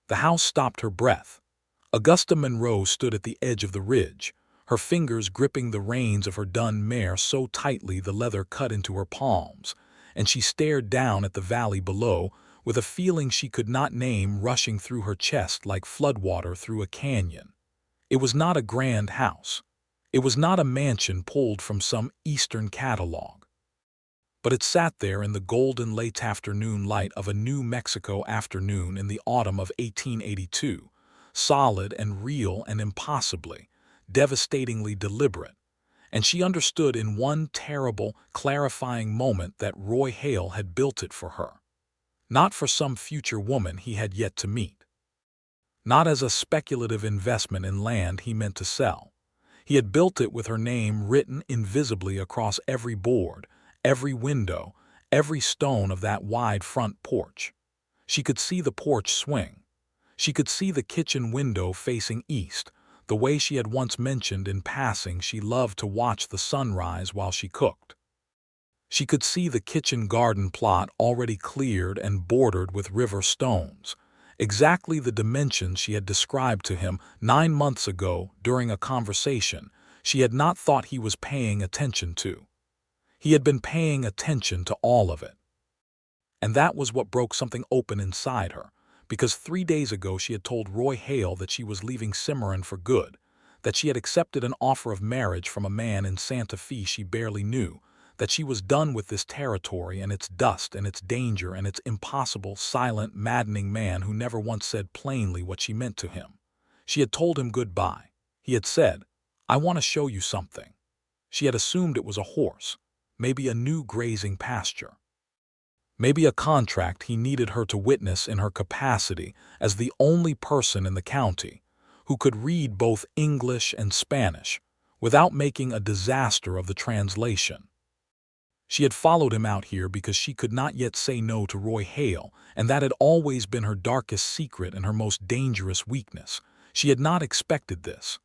The house stopped her breath. Augusta Monroe stood at the edge of the ridge, her fingers gripping the reins of her dun mare so tightly the leather cut into her palms, and she stared down at the valley below with a feeling she could not name rushing through her chest like floodwater through a canyon. It was not a grand house. It was not a mansion pulled from some Eastern catalog. But it sat there in the golden late afternoon light of a New Mexico afternoon in the autumn of 1882, solid and real and impossibly, devastatingly deliberate, and she understood in one terrible, clarifying moment that Roy Hale had built it for her. Not for some future woman he had yet to meet. Not as a speculative investment in land he meant to sell. He had built it with her name written invisibly across every board, every window, every stone of that wide front porch. She could see the porch swing. She could see the kitchen window facing east, the way she had once mentioned in passing she loved to watch the sunrise while she cooked. She could see the kitchen garden plot already cleared and bordered with river stones, exactly the dimensions she had described to him 9 months ago during a conversation she had not thought he was paying attention to. He had been paying attention to all of it. And that was what broke something open inside her, because 3 days ago she had told Roy Hale that she was leaving Cimarron for good, that she had accepted an offer of marriage from a man in Santa Fe she barely knew, that she was done with this territory and its dust and its danger and its impossible, silent, maddening man who never once said plainly what she meant to him. She had told him goodbye. He had said, "I want to show you something." She had assumed it was a horse, maybe a new grazing pasture. Maybe a contract he needed her to witness in her capacity as the only person in the county who could read both English and Spanish without making a disaster of the translation. She had followed him out here because she could not yet say no to Roy Hale, and that had always been her darkest secret and her most dangerous weakness. She had not expected this.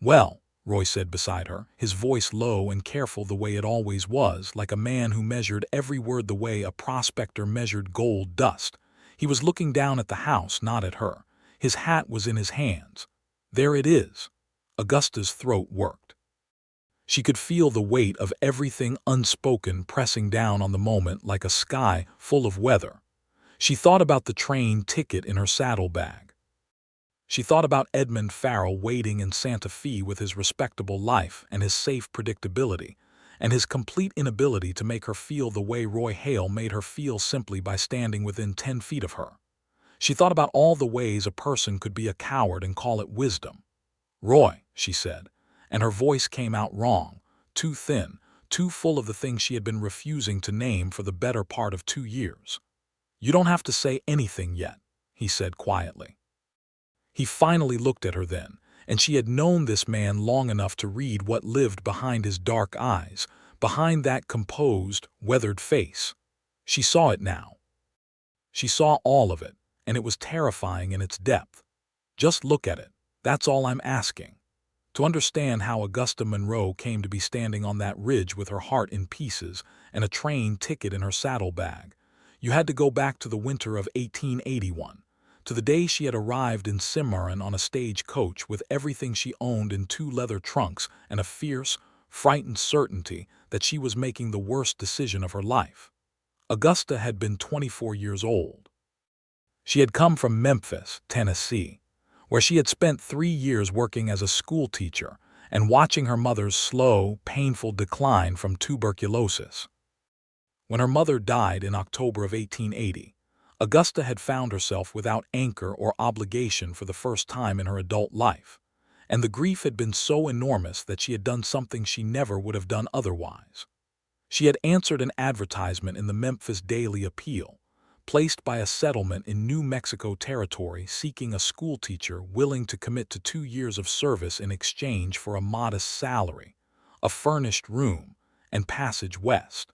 "Well," Roy said beside her, his voice low and careful the way it always was, like a man who measured every word the way a prospector measured gold dust. He was looking down at the house, not at her. His hat was in his hands. "There it is." Augusta's throat worked. She could feel the weight of everything unspoken pressing down on the moment like a sky full of weather. She thought about the train ticket in her saddlebag. She thought about Edmund Farrell waiting in Santa Fe with his respectable life and his safe predictability, and his complete inability to make her feel the way Roy Hale made her feel simply by standing within 10 feet of her. She thought about all the ways a person could be a coward and call it wisdom. "Roy," she said, and her voice came out wrong, too thin, too full of the things she had been refusing to name for the better part of 2 years. "You don't have to say anything yet," he said quietly. He finally looked at her then, and she had known this man long enough to read what lived behind his dark eyes, behind that composed, weathered face. She saw it now. She saw all of it, and it was terrifying in its depth. Just look at it. That's all I'm asking. To understand how Augusta Monroe came to be standing on that ridge with her heart in pieces and a train ticket in her saddlebag, you had to go back to the winter of 1881, to the day she had arrived in Cimarron on a stage coach with everything she owned in 2 leather trunks and a fierce, frightened certainty that she was making the worst decision of her life. Augusta had been 24 years old. She had come from Memphis, Tennessee, where she had spent 3 years working as a schoolteacher and watching her mother's slow, painful decline from tuberculosis. When her mother died in October of 1880, Augusta had found herself without anchor or obligation for the first time in her adult life, and the grief had been so enormous that she had done something she never would have done otherwise. She had answered an advertisement in the Memphis Daily Appeal, placed by a settlement in New Mexico territory seeking a schoolteacher willing to commit to 2 years of service in exchange for a modest salary, a furnished room, and passage west.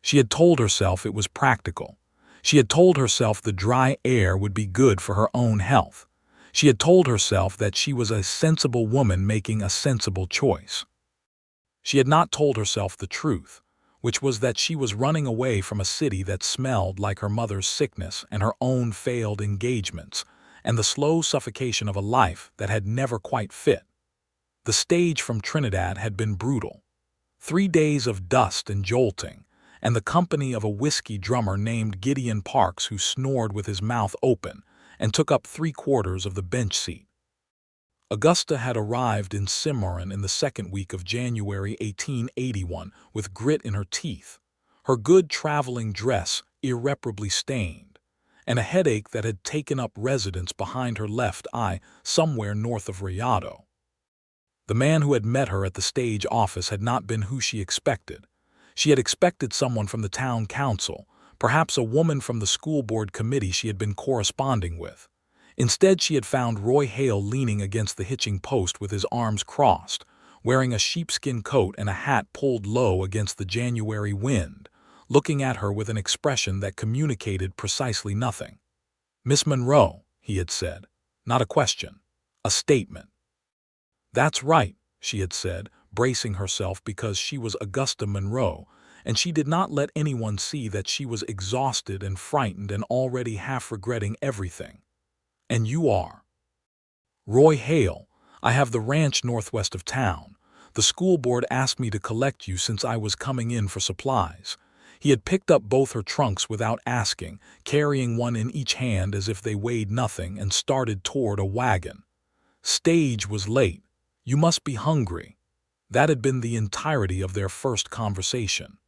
She had told herself it was practical. She had told herself the dry air would be good for her own health. She had told herself that she was a sensible woman making a sensible choice. She had not told herself the truth, which was that she was running away from a city that smelled like her mother's sickness and her own failed engagements, and the slow suffocation of a life that had never quite fit. The stage from Trinidad had been brutal. 3 days of dust and jolting, and the company of a whiskey drummer named Gideon Parks who snored with his mouth open and took up 3/4 of the bench seat. Augusta had arrived in Cimarron in the second week of January 1881 with grit in her teeth, her good traveling dress irreparably stained, and a headache that had taken up residence behind her left eye somewhere north of Rayado. The man who had met her at the stage office had not been who she expected. She had expected someone from the town council, perhaps a woman from the school board committee she had been corresponding with. Instead, she had found Roy Hale leaning against the hitching post with his arms crossed, wearing a sheepskin coat and a hat pulled low against the January wind, looking at her with an expression that communicated precisely nothing. "Miss Monroe," he had said. Not a question, a statement. "That's right," she had said, bracing herself because she was Augusta Monroe, and she did not let anyone see that she was exhausted and frightened and already half regretting everything. "And you are?" "Roy Hale. I have the ranch northwest of town. The school board asked me to collect you since I was coming in for supplies." He had picked up both her trunks without asking, carrying one in each hand as if they weighed nothing, and started toward a wagon. "Stage was late. You must be hungry." That had been the entirety of their first conversation.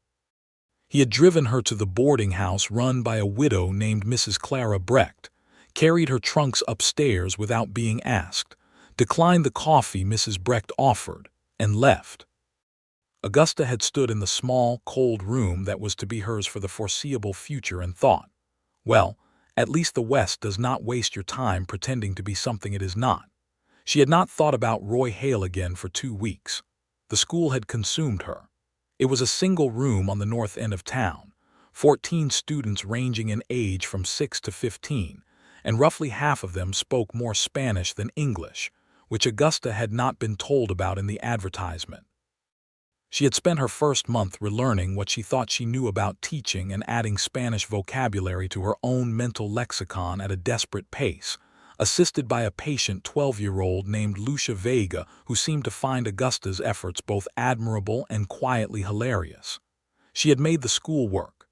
He had driven her to the boarding house run by a widow named Mrs. Clara Brecht, carried her trunks upstairs without being asked, declined the coffee Mrs. Brecht offered, and left. Augusta had stood in the small, cold room that was to be hers for the foreseeable future and thought, well, at least the West does not waste your time pretending to be something it is not. She had not thought about Roy Hale again for 2 weeks. The school had consumed her. It was a single room on the north end of town, 14 students ranging in age from 6 to 15, and roughly half of them spoke more Spanish than English, which Augusta had not been told about in the advertisement. She had spent her first month relearning what she thought she knew about teaching and adding Spanish vocabulary to her own mental lexicon at a desperate pace, assisted by a patient 12-year-old named Lucia Vega who seemed to find Augusta's efforts both admirable and quietly hilarious. She had made the school work.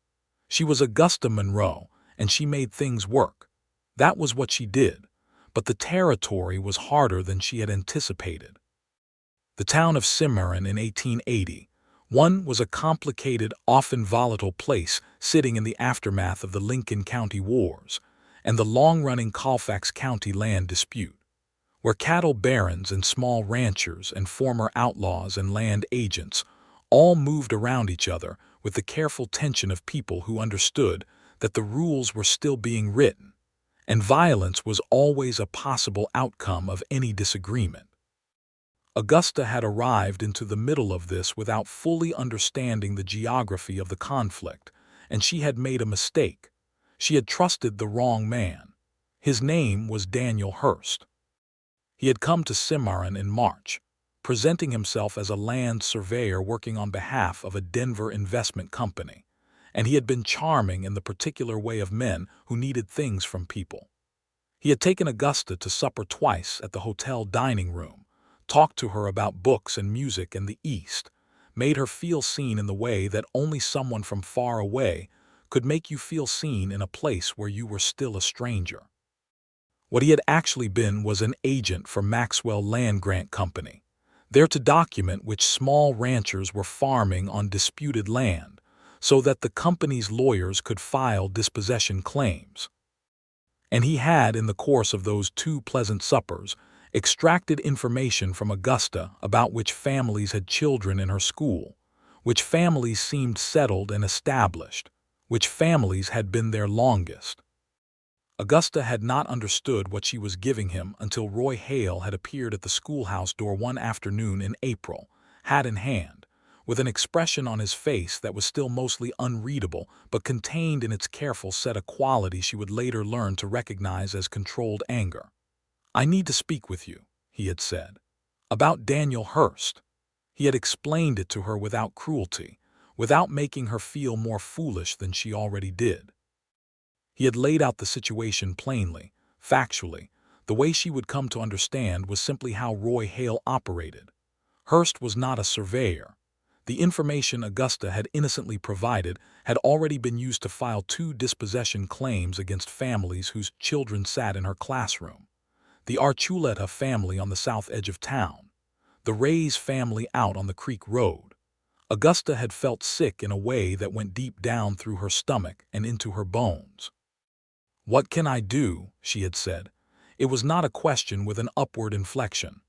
She was Augusta Monroe, and she made things work. That was what she did, but the territory was harder than she had anticipated. The town of Cimarron in 1881 was a complicated, often volatile place sitting in the aftermath of the Lincoln County Wars and the long-running Colfax County land dispute, where cattle barons and small ranchers and former outlaws and land agents all moved around each other with the careful tension of people who understood that the rules were still being written, and violence was always a possible outcome of any disagreement. Augusta had arrived into the middle of this without fully understanding the geography of the conflict, and she had made a mistake. She had trusted the wrong man. His name was Daniel Hurst. He had come to Cimarron in March, presenting himself as a land surveyor working on behalf of a Denver investment company, and he had been charming in the particular way of men who needed things from people. He had taken Augusta to supper twice at the hotel dining room, talked to her about books and music and the East, made her feel seen in the way that only someone from far away could make you feel seen in a place where you were still a stranger. What he had actually been was an agent for Maxwell Land Grant Company, there to document which small ranchers were farming on disputed land so that the company's lawyers could file dispossession claims. And he had, in the course of those 2 pleasant suppers, extracted information from Augusta about which families had children in her school, which families seemed settled and established, which families had been there longest. Augusta had not understood what she was giving him until Roy Hale had appeared at the schoolhouse door one afternoon in April, hat in hand, with an expression on his face that was still mostly unreadable but contained in its careful set a quality she would later learn to recognize as controlled anger. "I need to speak with you," he had said, "about Daniel Hurst." He had explained it to her without cruelty, without making her feel more foolish than she already did. He had laid out the situation plainly, factually, The way she would come to understand was simply how Roy Hale operated. Hearst was not a surveyor. The information Augusta had innocently provided had already been used to file 2 dispossession claims against families whose children sat in her classroom. The Archuleta family on the south edge of town, the Ray's family out on the Creek Road. Augusta had felt sick in a way that went deep down through her stomach and into her bones. "What can I do?" she had said. It was not a question with an upward inflection.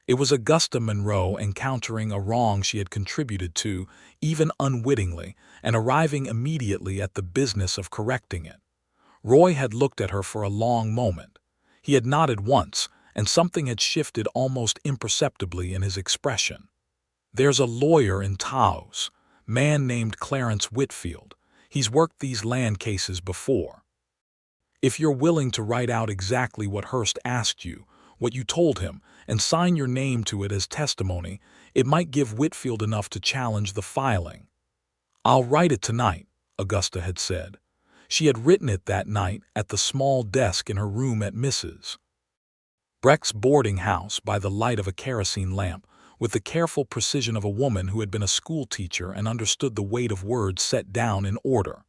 It was Augusta Monroe encountering a wrong she had contributed to, even unwittingly, and arriving immediately at the business of correcting it. Roy had looked at her for a long moment. He had nodded once, and something had shifted almost imperceptibly in his expression. "There's a lawyer in Taos, man named Clarence Whitfield. He's worked these land cases before. If you're willing to write out exactly what Hearst asked you, what you told him, and sign your name to it as testimony, it might give Whitfield enough to challenge the filing." "I'll write it tonight," Augusta had said. She had written it that night at the small desk in her room at Mrs. Breck's boarding house by the light of a kerosene lamp, with the careful precision of a woman who had been a schoolteacher and understood the weight of words set down in order.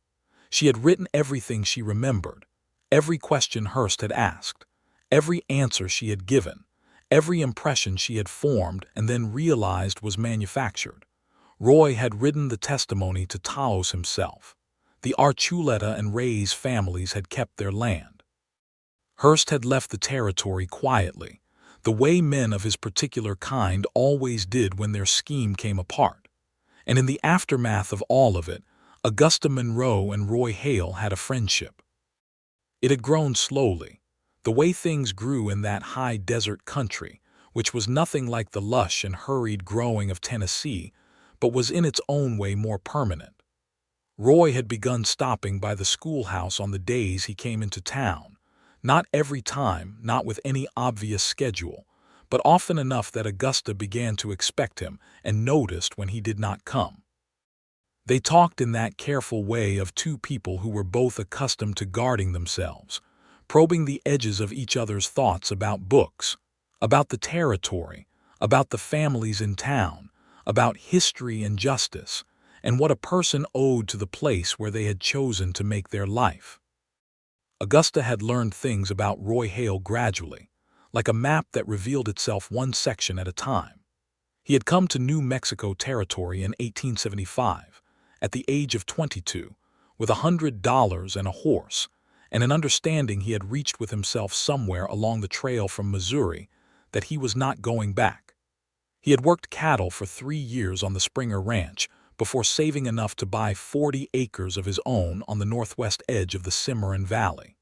She had written everything she remembered, every question Hearst had asked, every answer she had given, every impression she had formed and then realized was manufactured. Roy had written the testimony to Taos himself. The Archuleta and Ray's families had kept their land. Hearst had left the territory quietly, the way men of his particular kind always did when their scheme came apart. And in the aftermath of all of it, Augusta Monroe and Roy Hale had a friendship. It had grown slowly, the way things grew in that high desert country, which was nothing like the lush and hurried growing of Tennessee, but was in its own way more permanent. Roy had begun stopping by the schoolhouse on the days he came into town, not every time, not with any obvious schedule, but often enough that Augusta began to expect him and noticed when he did not come. They talked in that careful way of 2 people who were both accustomed to guarding themselves, probing the edges of each other's thoughts about books, about the territory, about the families in town, about history and justice, and what a person owed to the place where they had chosen to make their life. Augusta had learned things about Roy Hale gradually, like a map that revealed itself one section at a time. He had come to New Mexico Territory in 1875, at the age of 22, with $100 and a horse, and an understanding he had reached with himself somewhere along the trail from Missouri that he was not going back. He had worked cattle for 3 years on the Springer Ranch before saving enough to buy 40 acres of his own on the northwest edge of the Cimarron Valley.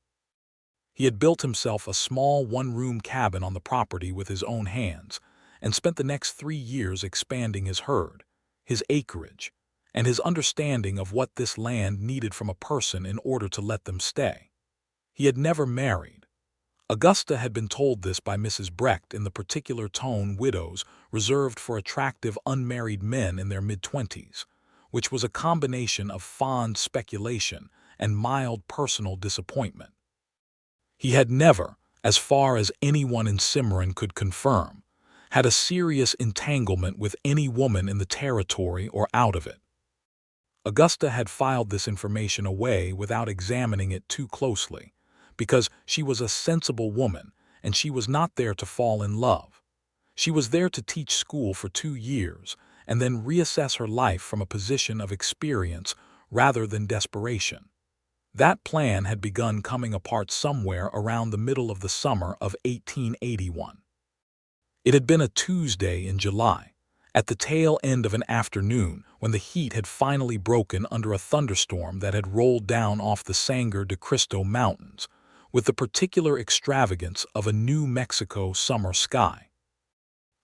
He had built himself a small one-room cabin on the property with his own hands and spent the next 3 years expanding his herd, his acreage, and his understanding of what this land needed from a person in order to let them stay. He had never married. Augusta had been told this by Mrs. Breck in the particular tone widows reserved for attractive unmarried men in their mid-20s, which was a combination of fond speculation and mild personal disappointment. He had never, as far as anyone in Cimarron could confirm, had a serious entanglement with any woman in the territory or out of it. Augusta had filed this information away without examining it too closely, because she was a sensible woman and she was not there to fall in love. She was there to teach school for 2 years and then reassess her life from a position of experience rather than desperation. That plan had begun coming apart somewhere around the middle of the summer of 1881. It had been a Tuesday in July, at the tail end of an afternoon when the heat had finally broken under a thunderstorm that had rolled down off the Sangre de Cristo Mountains, with the particular extravagance of a New Mexico summer sky.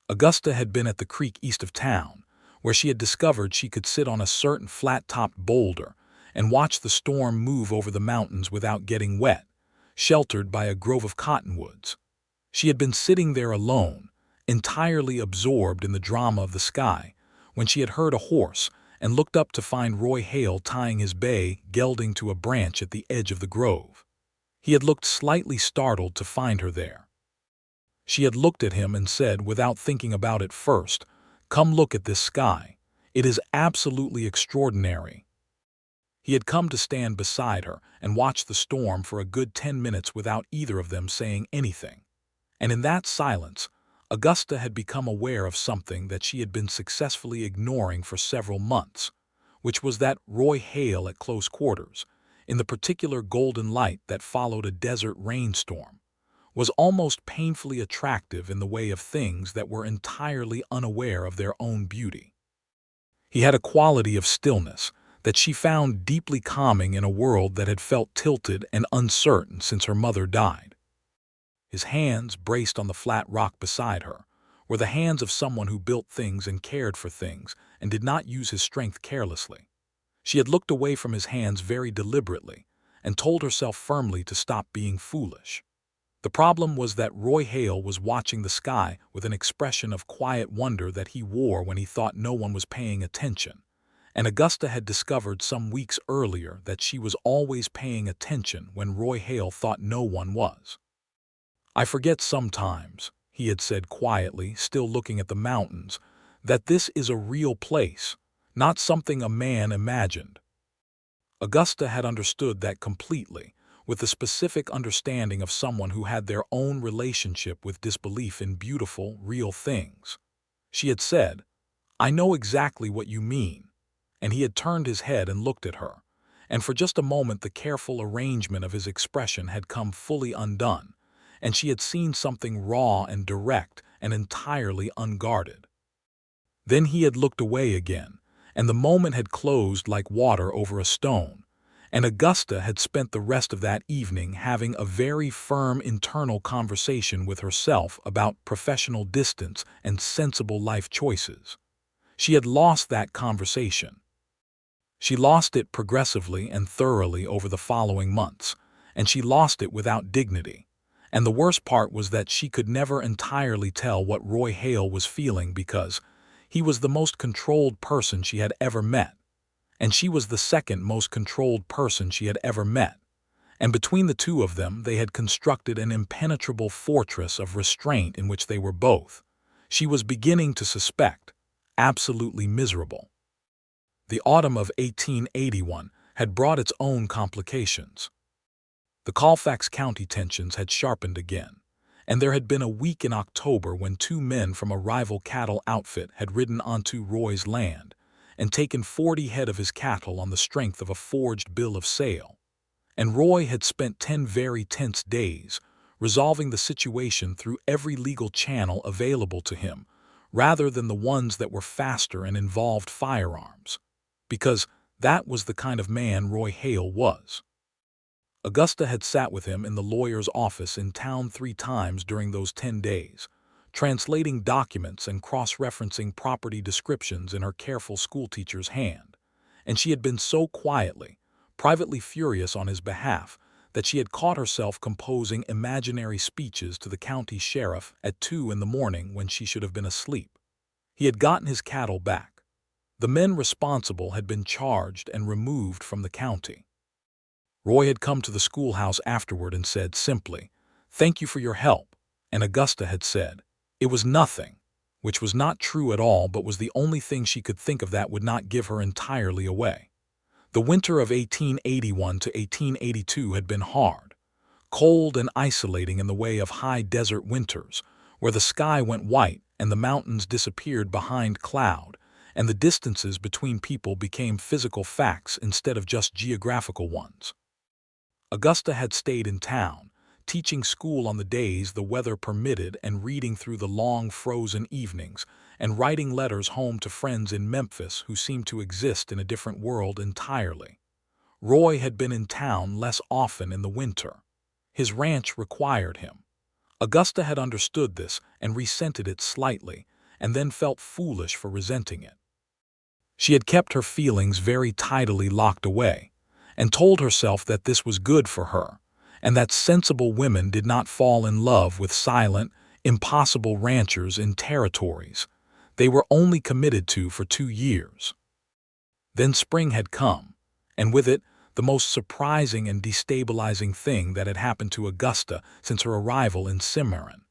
Augusta had been at the creek east of town, where she had discovered she could sit on a certain flat-topped boulder and watch the storm move over the mountains without getting wet, sheltered by a grove of cottonwoods. She had been sitting there alone, entirely absorbed in the drama of the sky, when she had heard a horse and looked up to find Roy Hale tying his bay gelding to a branch at the edge of the grove. He had looked slightly startled to find her there. She had looked at him and said, without thinking about it first, "Come look at this sky. It is absolutely extraordinary." He had come to stand beside her and watch the storm for a good 10 minutes without either of them saying anything. And in that silence, Augusta had become aware of something that she had been successfully ignoring for several months, which was that Roy Hale at close quarters, in the particular golden light that followed a desert rainstorm, was almost painfully attractive in the way of things that were entirely unaware of their own beauty. He had a quality of stillness that she found deeply calming in a world that had felt tilted and uncertain since her mother died. His hands, braced on the flat rock beside her, were the hands of someone who built things and cared for things and did not use his strength carelessly. She had looked away from his hands very deliberately and told herself firmly to stop being foolish. The problem was that Roy Hale was watching the sky with an expression of quiet wonder that he wore when he thought no one was paying attention, and Augusta had discovered some weeks earlier that she was always paying attention when Roy Hale thought no one was. "I forget sometimes," he had said quietly, still looking at the mountains, "that this is a real place, not something a man imagined." Augusta had understood that completely, with the specific understanding of someone who had their own relationship with disbelief in beautiful, real things. She had said, "I know exactly what you mean," and he had turned his head and looked at her, and for just a moment the careful arrangement of his expression had come fully undone, and she had seen something raw and direct and entirely unguarded. Then he had looked away again, and the moment had closed like water over a stone, and Augusta had spent the rest of that evening having a very firm internal conversation with herself about professional distance and sensible life choices. She had lost that conversation. She lost it progressively and thoroughly over the following months, and she lost it without dignity. And the worst part was that she could never entirely tell what Roy Hale was feeling because he was the most controlled person she had ever met, and she was the second most controlled person she had ever met, and between the two of them they had constructed an impenetrable fortress of restraint in which they were both, she was beginning to suspect, absolutely miserable. The autumn of 1881 had brought its own complications. The Colfax County tensions had sharpened again, and there had been a week in October when two men from a rival cattle outfit had ridden onto Roy's land and taken 40 head of his cattle on the strength of a forged bill of sale, and Roy had spent 10 very tense days resolving the situation through every legal channel available to him rather than the ones that were faster and involved firearms, because that was the kind of man Roy Hale was. Augusta had sat with him in the lawyer's office in town 3 times during those 10 days, translating documents and cross-referencing property descriptions in her careful schoolteacher's hand, and she had been so quietly, privately furious on his behalf that she had caught herself composing imaginary speeches to the county sheriff at 2 in the morning when she should have been asleep. He had gotten his cattle back. The men responsible had been charged and removed from the county. Roy had come to the schoolhouse afterward and said simply, "Thank you for your help," and Augusta had said, "It was nothing," which was not true at all but was the only thing she could think of that would not give her entirely away. The winter of 1881 to 1882 had been hard, cold and isolating in the way of high desert winters, where the sky went white and the mountains disappeared behind cloud, and the distances between people became physical facts instead of just geographical ones. Augusta had stayed in town, teaching school on the days the weather permitted and reading through the long frozen evenings and writing letters home to friends in Memphis who seemed to exist in a different world entirely. Roy had been in town less often in the winter. His ranch required him. Augusta had understood this and resented it slightly, and then felt foolish for resenting it. She had kept her feelings very tidily locked away, and told herself that this was good for her, and that sensible women did not fall in love with silent, impossible ranchers in territories they were only committed to for 2 years. Then spring had come, and with it, the most surprising and destabilizing thing that had happened to Augusta since her arrival in Cimarron.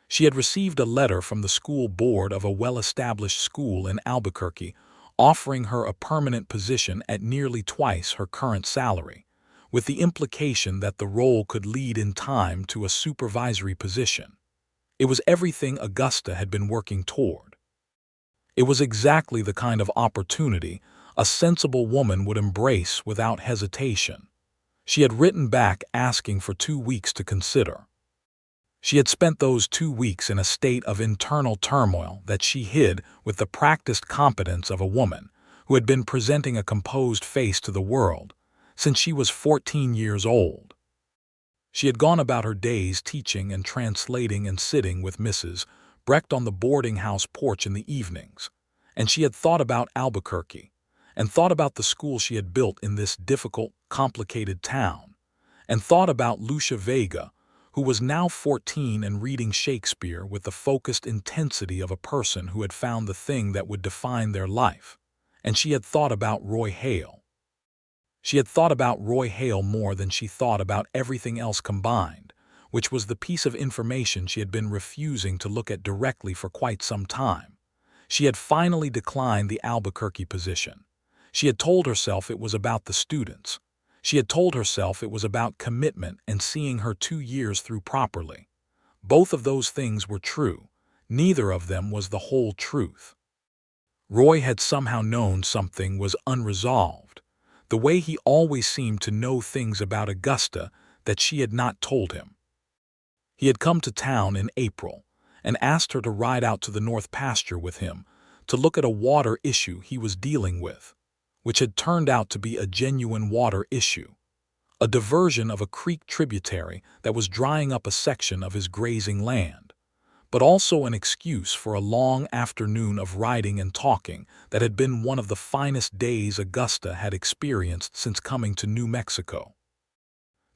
She had received a letter from the school board of a well-established school in Albuquerque, offering her a permanent position at nearly twice her current salary, with the implication that the role could lead in time to a supervisory position. It was everything Augusta had been working toward. It was exactly the kind of opportunity a sensible woman would embrace without hesitation. She had written back asking for 2 weeks to consider. She had spent those 2 weeks in a state of internal turmoil that she hid with the practiced competence of a woman who had been presenting a composed face to the world since she was 14 years old. She had gone about her days teaching and translating and sitting with Mrs. Brecht on the boarding house porch in the evenings, and she had thought about Albuquerque, and thought about the school she had built in this difficult, complicated town, and thought about Lucia Vega, who was now 14 and reading Shakespeare with the focused intensity of a person who had found the thing that would define their life, and she had thought about Roy Hale. She had thought about Roy Hale more than she thought about everything else combined, which was the piece of information she had been refusing to look at directly for quite some time. She had finally declined the Albuquerque position. She had told herself it was about the students. She had told herself it was about commitment and seeing her 2 years through properly. Both of those things were true. Neither of them was the whole truth. Roy had somehow known something was unresolved, the way he always seemed to know things about Augusta that she had not told him. He had come to town in April and asked her to ride out to the North Pasture with him to look at a water issue he was dealing with, which had turned out to be a genuine water issue, a diversion of a creek tributary that was drying up a section of his grazing land, but also an excuse for a long afternoon of riding and talking that had been one of the finest days Augusta had experienced since coming to New Mexico.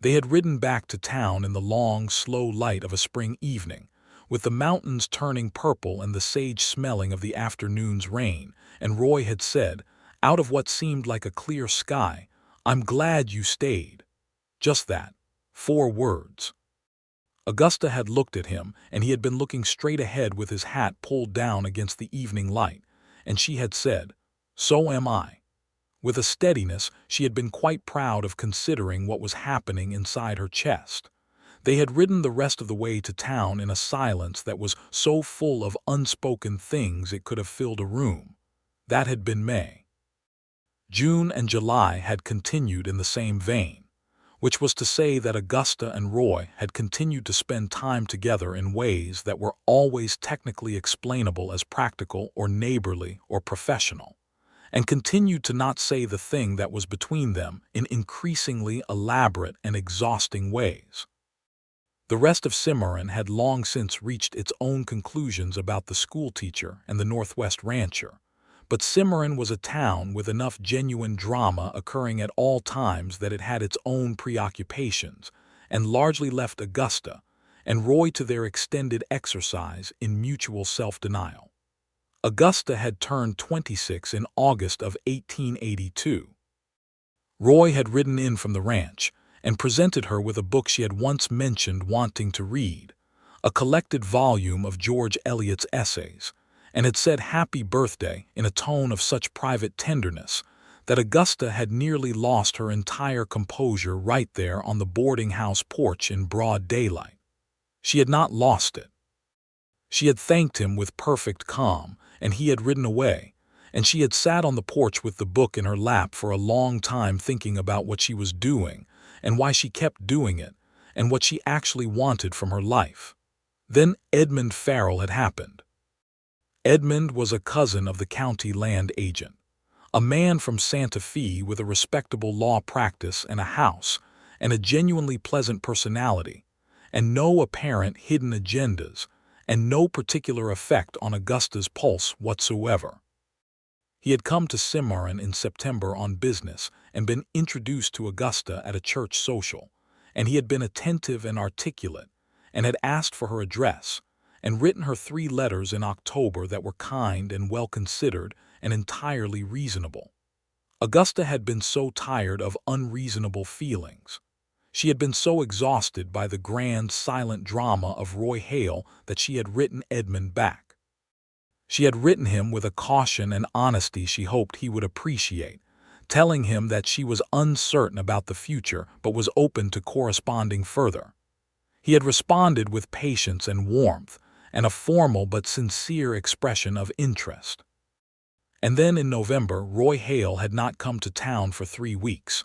They had ridden back to town in the long, slow light of a spring evening, with the mountains turning purple and the sage smelling of the afternoon's rain, and Roy had said, out of what seemed like a clear sky, "I'm glad you stayed." Just that. 4 words. Augusta had looked at him, and he had been looking straight ahead with his hat pulled down against the evening light, and she had said, "So am I." With a steadiness she had been quite proud of, considering what was happening inside her chest. They had ridden the rest of the way to town in a silence that was so full of unspoken things it could have filled a room. That had been May. June and July had continued in the same vein, which was to say that Augusta and Roy had continued to spend time together in ways that were always technically explainable as practical or neighborly or professional, and continued to not say the thing that was between them in increasingly elaborate and exhausting ways. The rest of Cimarron had long since reached its own conclusions about the schoolteacher and the Northwest rancher, but Cimarron was a town with enough genuine drama occurring at all times that it had its own preoccupations, and largely left Augusta and Roy to their extended exercise in mutual self-denial. Augusta had turned 26 in August of 1882. Roy had ridden in from the ranch and presented her with a book she had once mentioned wanting to read, a collected volume of George Eliot's essays, and had said happy birthday in a tone of such private tenderness that Augusta had nearly lost her entire composure right there on the boarding house porch in broad daylight. She had not lost it. She had thanked him with perfect calm, and he had ridden away, and she had sat on the porch with the book in her lap for a long time thinking about what she was doing and why she kept doing it and what she actually wanted from her life. Then Edmund Farrell had happened. Edmund was a cousin of the county land agent, a man from Santa Fe with a respectable law practice and a house and a genuinely pleasant personality, and no apparent hidden agendas, and no particular effect on Augusta's pulse whatsoever. He had come to Cimarron in September on business and been introduced to Augusta at a church social, and he had been attentive and articulate, and had asked for her address, and written her 3 letters in October that were kind and well considered and entirely reasonable. Augusta had been so tired of unreasonable feelings. She had been so exhausted by the grand, silent drama of Roy Hale that she had written Edmund back. She had written him with a caution and honesty she hoped he would appreciate, telling him that she was uncertain about the future but was open to corresponding further. He had responded with patience and warmth, and a formal but sincere expression of interest. And then in November, Roy Hale had not come to town for 3 weeks.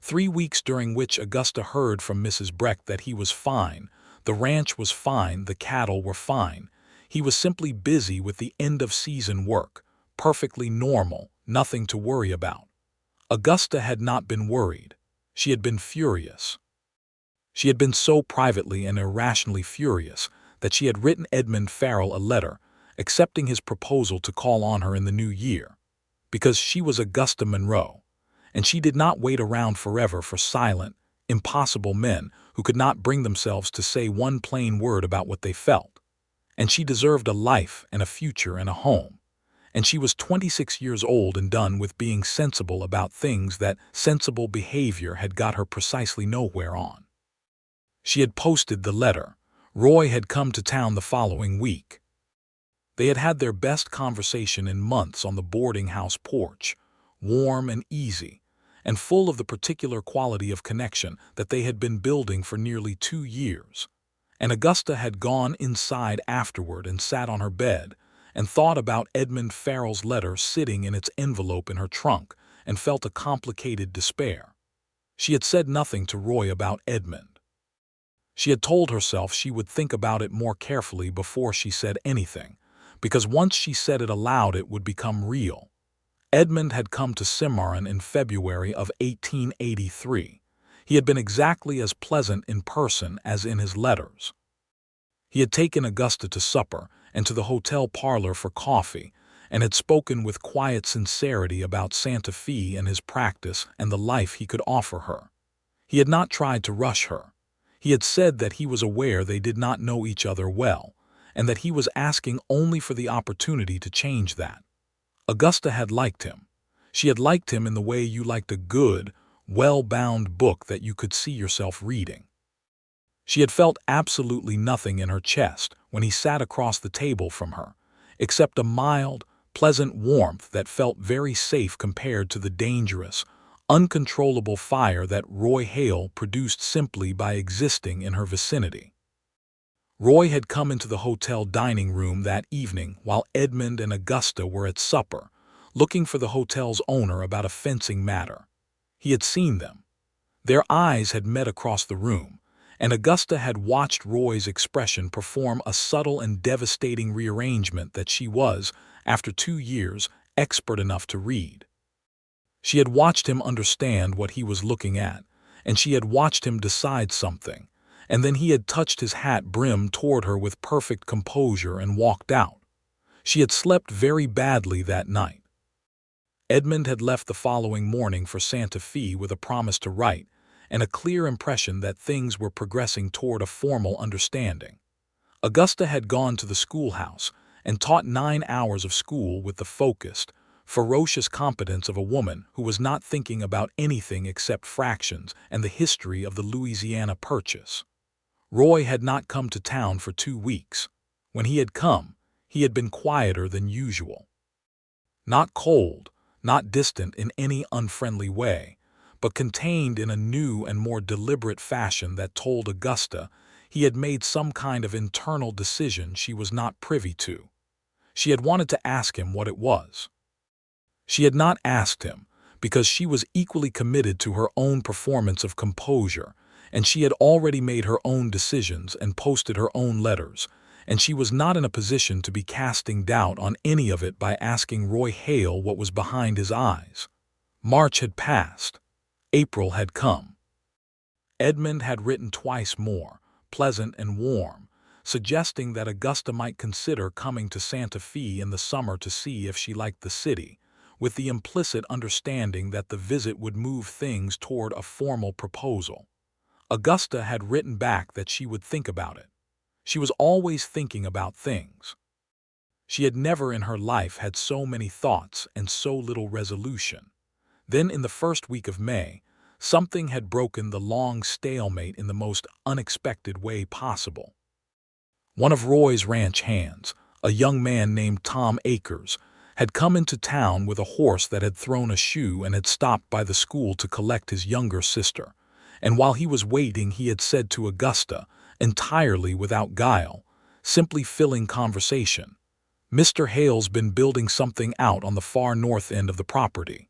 3 weeks during which Augusta heard from Mrs. Breck that he was fine, the ranch was fine, the cattle were fine. He was simply busy with the end-of-season work, perfectly normal, nothing to worry about. Augusta had not been worried. She had been furious. She had been so privately and irrationally furious that she had written Edmund Farrell a letter, accepting his proposal to call on her in the new year, because she was Augusta Monroe, and she did not wait around forever for silent, impossible men who could not bring themselves to say one plain word about what they felt. And she deserved a life and a future and a home. And she was 26 years old and done with being sensible about things that sensible behavior had got her precisely nowhere on. She had posted the letter. Roy had come to town the following week. They had had their best conversation in months on the boarding house porch, warm and easy, and full of the particular quality of connection that they had been building for nearly 2 years. And Augusta had gone inside afterward and sat on her bed and thought about Edmund Farrell's letter sitting in its envelope in her trunk and felt a complicated despair. She had said nothing to Roy about Edmund. She had told herself she would think about it more carefully before she said anything, because once she said it aloud it would become real. Edmund had come to Cimarron in February of 1883. He had been exactly as pleasant in person as in his letters. He had taken Augusta to supper and to the hotel parlor for coffee, and had spoken with quiet sincerity about Santa Fe and his practice and the life he could offer her. He had not tried to rush her. He had said that he was aware they did not know each other well, and that he was asking only for the opportunity to change that. Augusta had liked him. She had liked him in the way you liked a good, well-bound book that you could see yourself reading. She had felt absolutely nothing in her chest when he sat across the table from her, except a mild, pleasant warmth that felt very safe compared to the dangerous, uncontrollable fire that Roy Hale produced simply by existing in her vicinity. Roy had come into the hotel dining room that evening while Edmund and Augusta were at supper, looking for the hotel's owner about a fencing matter. He had seen them. Their eyes had met across the room, and Augusta had watched Roy's expression perform a subtle and devastating rearrangement that she was, after 2 years, expert enough to read. She had watched him understand what he was looking at, and she had watched him decide something, and then he had touched his hat brim toward her with perfect composure and walked out. She had slept very badly that night. Edmund had left the following morning for Santa Fe with a promise to write, and a clear impression that things were progressing toward a formal understanding. Augusta had gone to the schoolhouse and taught 9 hours of school with the focused, ferocious competence of a woman who was not thinking about anything except fractions and the history of the Louisiana Purchase. Roy had not come to town for 2 weeks. When he had come, he had been quieter than usual. Not cold, not distant in any unfriendly way, but contained in a new and more deliberate fashion that told Augusta he had made some kind of internal decision she was not privy to. She had wanted to ask him what it was. She had not asked him because she was equally committed to her own performance of composure, and she had already made her own decisions and posted her own letters, and she was not in a position to be casting doubt on any of it by asking Roy Hale what was behind his eyes. March had passed. April had come. Edmund had written twice more, pleasant and warm, suggesting that Augusta might consider coming to Santa Fe in the summer to see if she liked the city, with the implicit understanding that the visit would move things toward a formal proposal. Augusta had written back that she would think about it. She was always thinking about things. She had never in her life had so many thoughts and so little resolution. Then in the first week of May, something had broken the long stalemate in the most unexpected way possible. One of Roy's ranch hands, a young man named Tom Akers, had come into town with a horse that had thrown a shoe and had stopped by the school to collect his younger sister. And while he was waiting, he had said to Augusta, entirely without guile, simply filling conversation, "Mr. Hale's been building something out on the far north end of the property.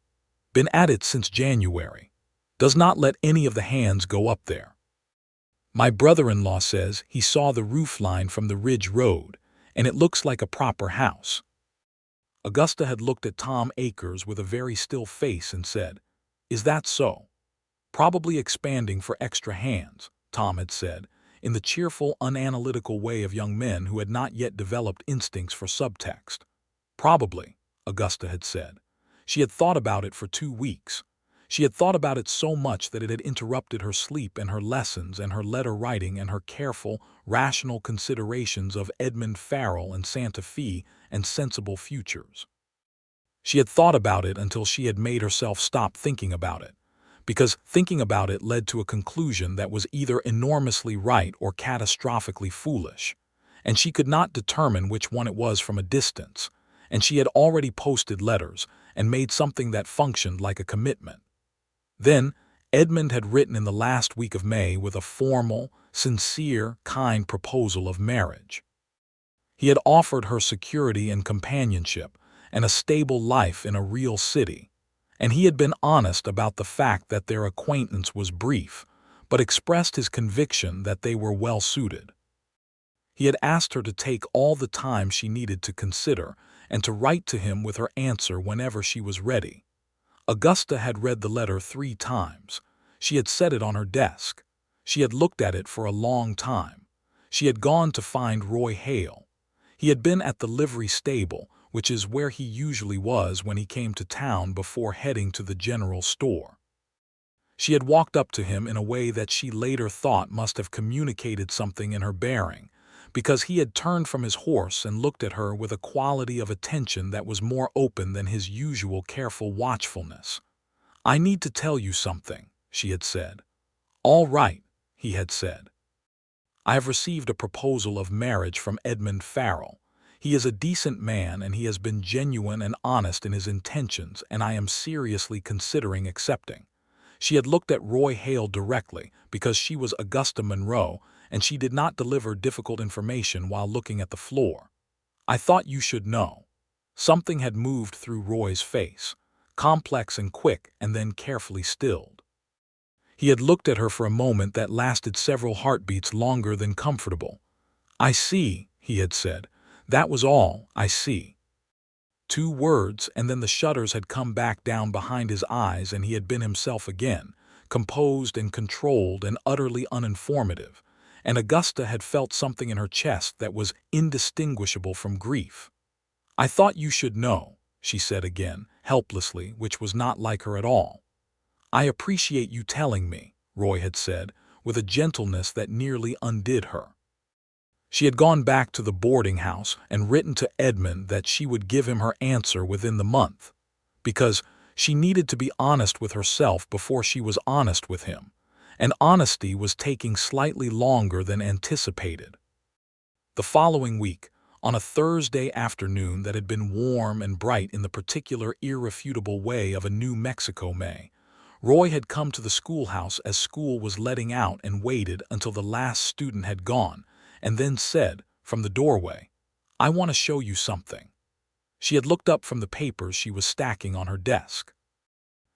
Been at it since January. Does not let any of the hands go up there. My brother-in-law says he saw the roof line from the Ridge Road, and it looks like a proper house." Augusta had looked at Tom Akers with a very still face and said, "Is that so?" "Probably expanding for extra hands," Tom had said, in the cheerful, unanalytical way of young men who had not yet developed instincts for subtext. "Probably," Augusta had said. She had thought about it for 2 weeks. She had thought about it so much that it had interrupted her sleep and her lessons and her letter writing and her careful, rational considerations of Edmund Farrell and Santa Fe and sensible futures. She had thought about it until she had made herself stop thinking about it, because thinking about it led to a conclusion that was either enormously right or catastrophically foolish, and she could not determine which one it was from a distance, and she had already posted letters and made something that functioned like a commitment. Then, Edmund had written in the last week of May with a formal, sincere, kind proposal of marriage. He had offered her security and companionship and a stable life in a real city, and he had been honest about the fact that their acquaintance was brief, but expressed his conviction that they were well suited. He had asked her to take all the time she needed to consider and to write to him with her answer whenever she was ready. Augusta had read the letter 3 times. She had set it on her desk. She had looked at it for a long time. She had gone to find Roy Hale. He had been at the livery stable, which is where he usually was when he came to town before heading to the general store. She had walked up to him in a way that she later thought must have communicated something in her bearing, because he had turned from his horse and looked at her with a quality of attention that was more open than his usual careful watchfulness. "I need to tell you something," she had said. "All right," he had said. "I have received a proposal of marriage from Edmund Farrell. He is a decent man and he has been genuine and honest in his intentions, and I am seriously considering accepting." She had looked at Roy Hale directly because she was Augusta Monroe, and she did not deliver difficult information while looking at the floor. "I thought you should know." Something had moved through Roy's face, complex and quick and then carefully stilled. He had looked at her for a moment that lasted several heartbeats longer than comfortable. "I see," he had said. "That was all, I see." 2 words, and then the shutters had come back down behind his eyes and he had been himself again, composed and controlled and utterly uninformative, and Augusta had felt something in her chest that was indistinguishable from grief. "I thought you should know," she said again, helplessly, which was not like her at all. "I appreciate you telling me," Roy had said, with a gentleness that nearly undid her. She had gone back to the boarding house and written to Edmund that she would give him her answer within the month, because she needed to be honest with herself before she was honest with him, and honesty was taking slightly longer than anticipated. The following week, on a Thursday afternoon that had been warm and bright in the particular irrefutable way of a New Mexico May, Roy had come to the schoolhouse as school was letting out and waited until the last student had gone, and then said, from the doorway, "I want to show you something." She had looked up from the papers she was stacking on her desk.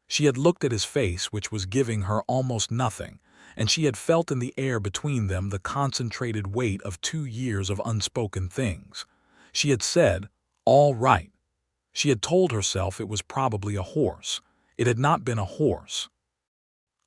She had looked at his face, which was giving her almost nothing, and she had felt in the air between them the concentrated weight of 2 years of unspoken things. She had said, "All right." She had told herself it was probably a horse. It had not been a horse.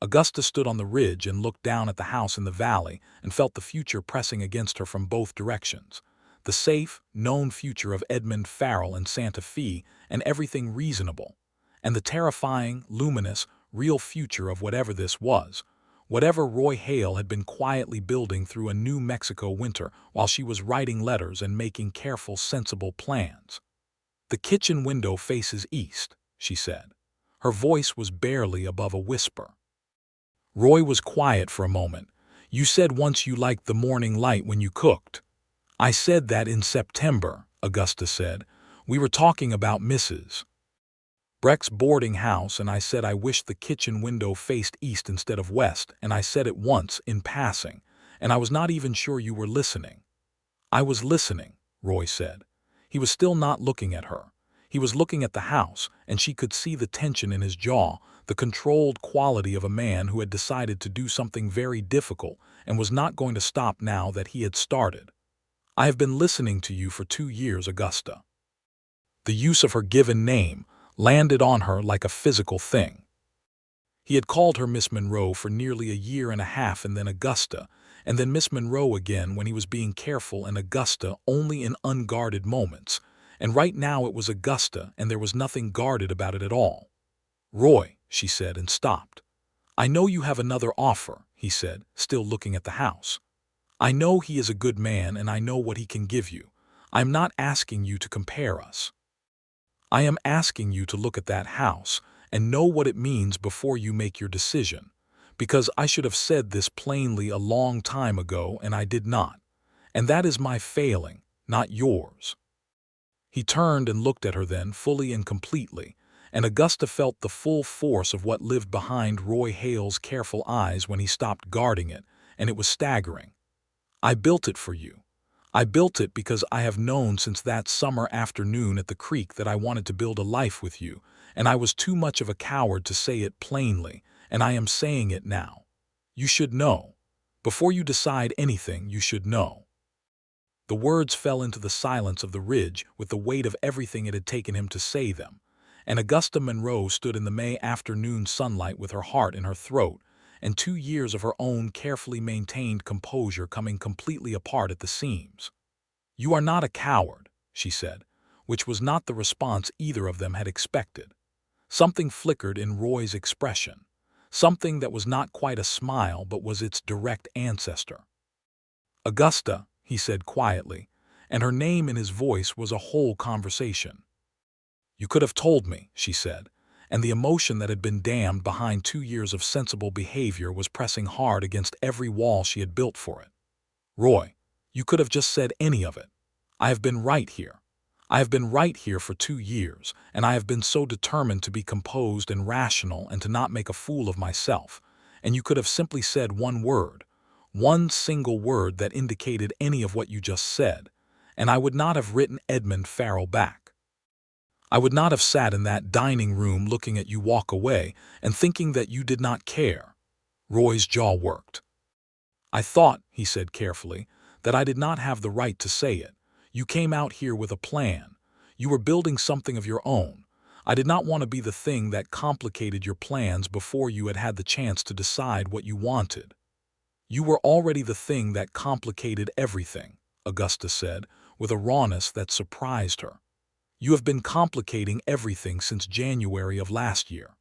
Augusta stood on the ridge and looked down at the house in the valley and felt the future pressing against her from both directions. The safe, known future of Edmund Farrell and Santa Fe and everything reasonable, and the terrifying, luminous, real future of whatever this was, whatever Roy Hale had been quietly building through a New Mexico winter while she was writing letters and making careful, sensible plans. "The kitchen window faces east," she said. Her voice was barely above a whisper. Roy was quiet for a moment. "You said once you liked the morning light when you cooked." "I said that in September," Augusta said. "We were talking about Mrs. Breck's boarding house, and I said I wished the kitchen window faced east instead of west, and I said it once, in passing, and I was not even sure you were listening." "I was listening," Roy said. He was still not looking at her. He was looking at the house, and she could see the tension in his jaw, the controlled quality of a man who had decided to do something very difficult and was not going to stop now that he had started. "I have been listening to you for 2 years, Augusta." The use of her given name landed on her like a physical thing. He had called her Miss Monroe for nearly a year and a half, and then Augusta, and then Miss Monroe again when he was being careful, and Augusta only in unguarded moments. And right now it was Augusta, and there was nothing guarded about it at all. "Roy," she said, and stopped. "I know you have another offer," he said, still looking at the house. "I know he is a good man, and I know what he can give you. I am not asking you to compare us. I am asking you to look at that house and know what it means before you make your decision, because I should have said this plainly a long time ago, and I did not. And that is my failing, not yours." He turned and looked at her then, fully and completely, and Augusta felt the full force of what lived behind Roy Hale's careful eyes when he stopped guarding it, and it was staggering. "I built it for you. I built it because I have known since that summer afternoon at the creek that I wanted to build a life with you, and I was too much of a coward to say it plainly, and I am saying it now. You should know. Before you decide anything, you should know." The words fell into the silence of the ridge with the weight of everything it had taken him to say them, and Augusta Monroe stood in the May afternoon sunlight with her heart in her throat, and 2 years of her own carefully maintained composure coming completely apart at the seams. "You are not a coward," she said, which was not the response either of them had expected. Something flickered in Roy's expression, something that was not quite a smile but was its direct ancestor. "Augusta," he said quietly, and her name in his voice was a whole conversation. "You could have told me," she said, and the emotion that had been dammed behind 2 years of sensible behavior was pressing hard against every wall she had built for it. "Roy, you could have just said any of it. I have been right here. I have been right here for 2 years, and I have been so determined to be composed and rational and to not make a fool of myself, and you could have simply said one word, one single word that indicated any of what you just said, and I would not have written Edmund Farrell back. I would not have sat in that dining room looking at you walk away and thinking that you did not care." Roy's jaw worked. "I thought," he said carefully, "that I did not have the right to say it. You came out here with a plan. You were building something of your own. I did not want to be the thing that complicated your plans before you had had the chance to decide what you wanted." "You were already the thing that complicated everything," Augusta said, with a rawness that surprised her. "You have been complicating everything since January of last year.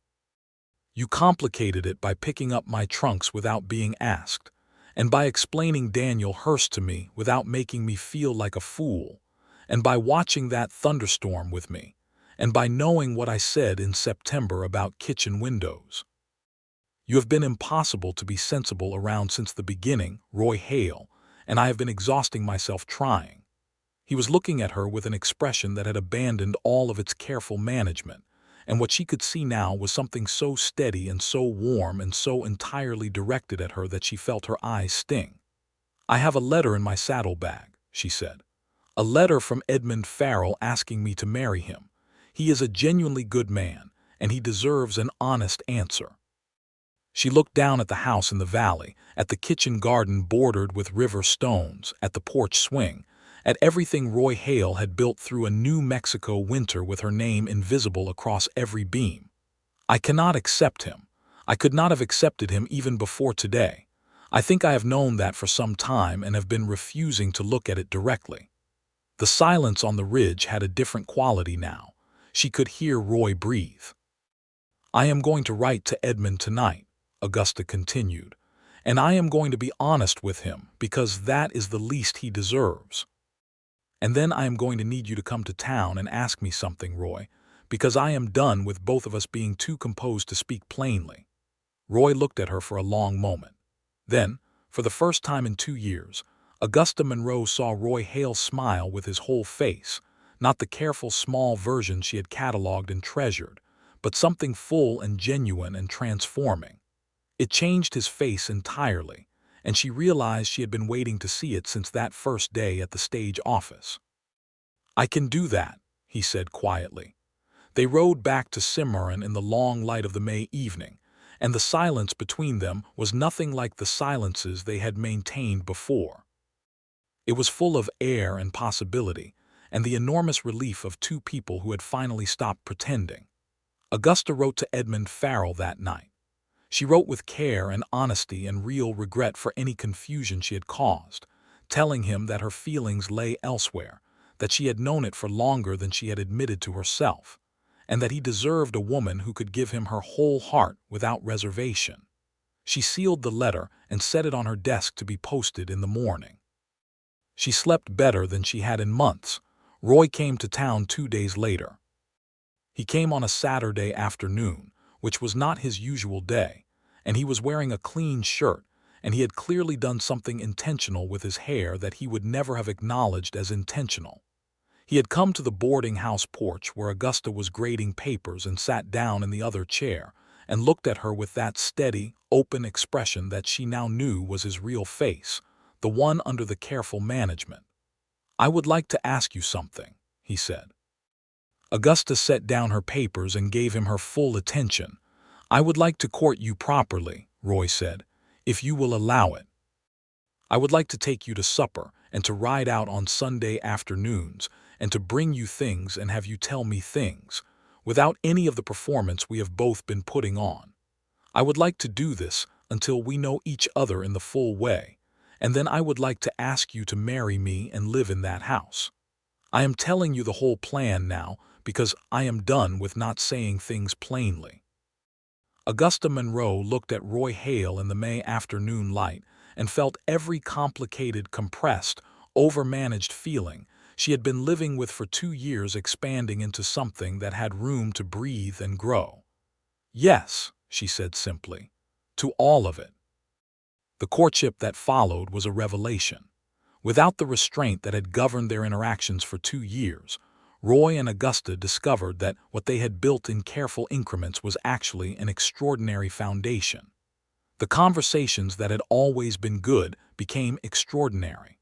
You complicated it by picking up my trunks without being asked, and by explaining Daniel Hurst to me without making me feel like a fool, and by watching that thunderstorm with me, and by knowing what I said in September about kitchen windows. You have been impossible to be sensible around since the beginning, Roy Hale, and I have been exhausting myself trying." He was looking at her with an expression that had abandoned all of its careful management, and what she could see now was something so steady and so warm and so entirely directed at her that she felt her eyes sting. "I have a letter in my saddlebag," she said. "A letter from Edmund Farrell asking me to marry him. He is a genuinely good man, and he deserves an honest answer." She looked down at the house in the valley, at the kitchen garden bordered with river stones, at the porch swing, at everything Roy Hale had built through a New Mexico winter with her name invisible across every beam. "I cannot accept him. I could not have accepted him even before today. I think I have known that for some time and have been refusing to look at it directly." The silence on the ridge had a different quality now. She could hear Roy breathe. "I am going to write to Edmund tonight," Augusta continued, "and I am going to be honest with him because that is the least he deserves. And then I am going to need you to come to town and ask me something, Roy, because I am done with both of us being too composed to speak plainly." Roy looked at her for a long moment. Then, for the first time in 2 years, Augusta Monroe saw Roy Hale smile with his whole face, not the careful small version she had catalogued and treasured, but something full and genuine and transforming. It changed his face entirely, and she realized she had been waiting to see it since that first day at the stage office. "I can do that," he said quietly. They rode back to Cimarron in the long light of the May evening, and the silence between them was nothing like the silences they had maintained before. It was full of air and possibility, and the enormous relief of two people who had finally stopped pretending. Augusta wrote to Edmund Farrell that night. She wrote with care and honesty and real regret for any confusion she had caused, telling him that her feelings lay elsewhere, that she had known it for longer than she had admitted to herself, and that he deserved a woman who could give him her whole heart without reservation. She sealed the letter and set it on her desk to be posted in the morning. She slept better than she had in months. Roy came to town 2 days later. He came on a Saturday afternoon, which was not his usual day, and he was wearing a clean shirt, and he had clearly done something intentional with his hair that he would never have acknowledged as intentional. He had come to the boarding house porch where Augusta was grading papers and sat down in the other chair and looked at her with that steady, open expression that she now knew was his real face, the one under the careful management. "I would like to ask you something," he said. Augusta set down her papers and gave him her full attention. "I would like to court you properly," Roy said, "if you will allow it. I would like to take you to supper and to ride out on Sunday afternoons and to bring you things and have you tell me things, without any of the performance we have both been putting on. I would like to do this until we know each other in the full way, and then I would like to ask you to marry me and live in that house. I am telling you the whole plan now because I am done with not saying things plainly." Augusta Monroe looked at Roy Hale in the May afternoon light and felt every complicated, compressed, overmanaged feeling she had been living with for 2 years expanding into something that had room to breathe and grow. "Yes," she said simply, "to all of it." The courtship that followed was a revelation. Without the restraint that had governed their interactions for 2 years, Roy and Augusta discovered that what they had built in careful increments was actually an extraordinary foundation. The conversations that had always been good became extraordinary.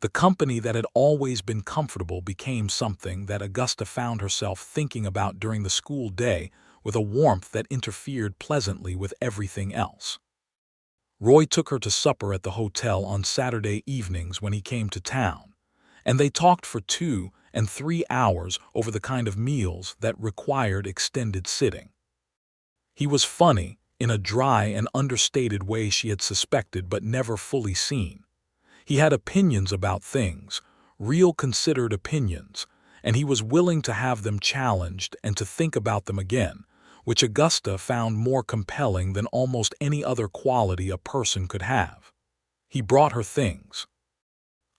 The company that had always been comfortable became something that Augusta found herself thinking about during the school day with a warmth that interfered pleasantly with everything else. Roy took her to supper at the hotel on Saturday evenings when he came to town, and they talked for 2 and 3 hours over the kind of meals that required extended sitting. He was funny in a dry and understated way she had suspected but never fully seen. He had opinions about things, real considered opinions, and he was willing to have them challenged and to think about them again, which Augusta found more compelling than almost any other quality a person could have. He brought her things.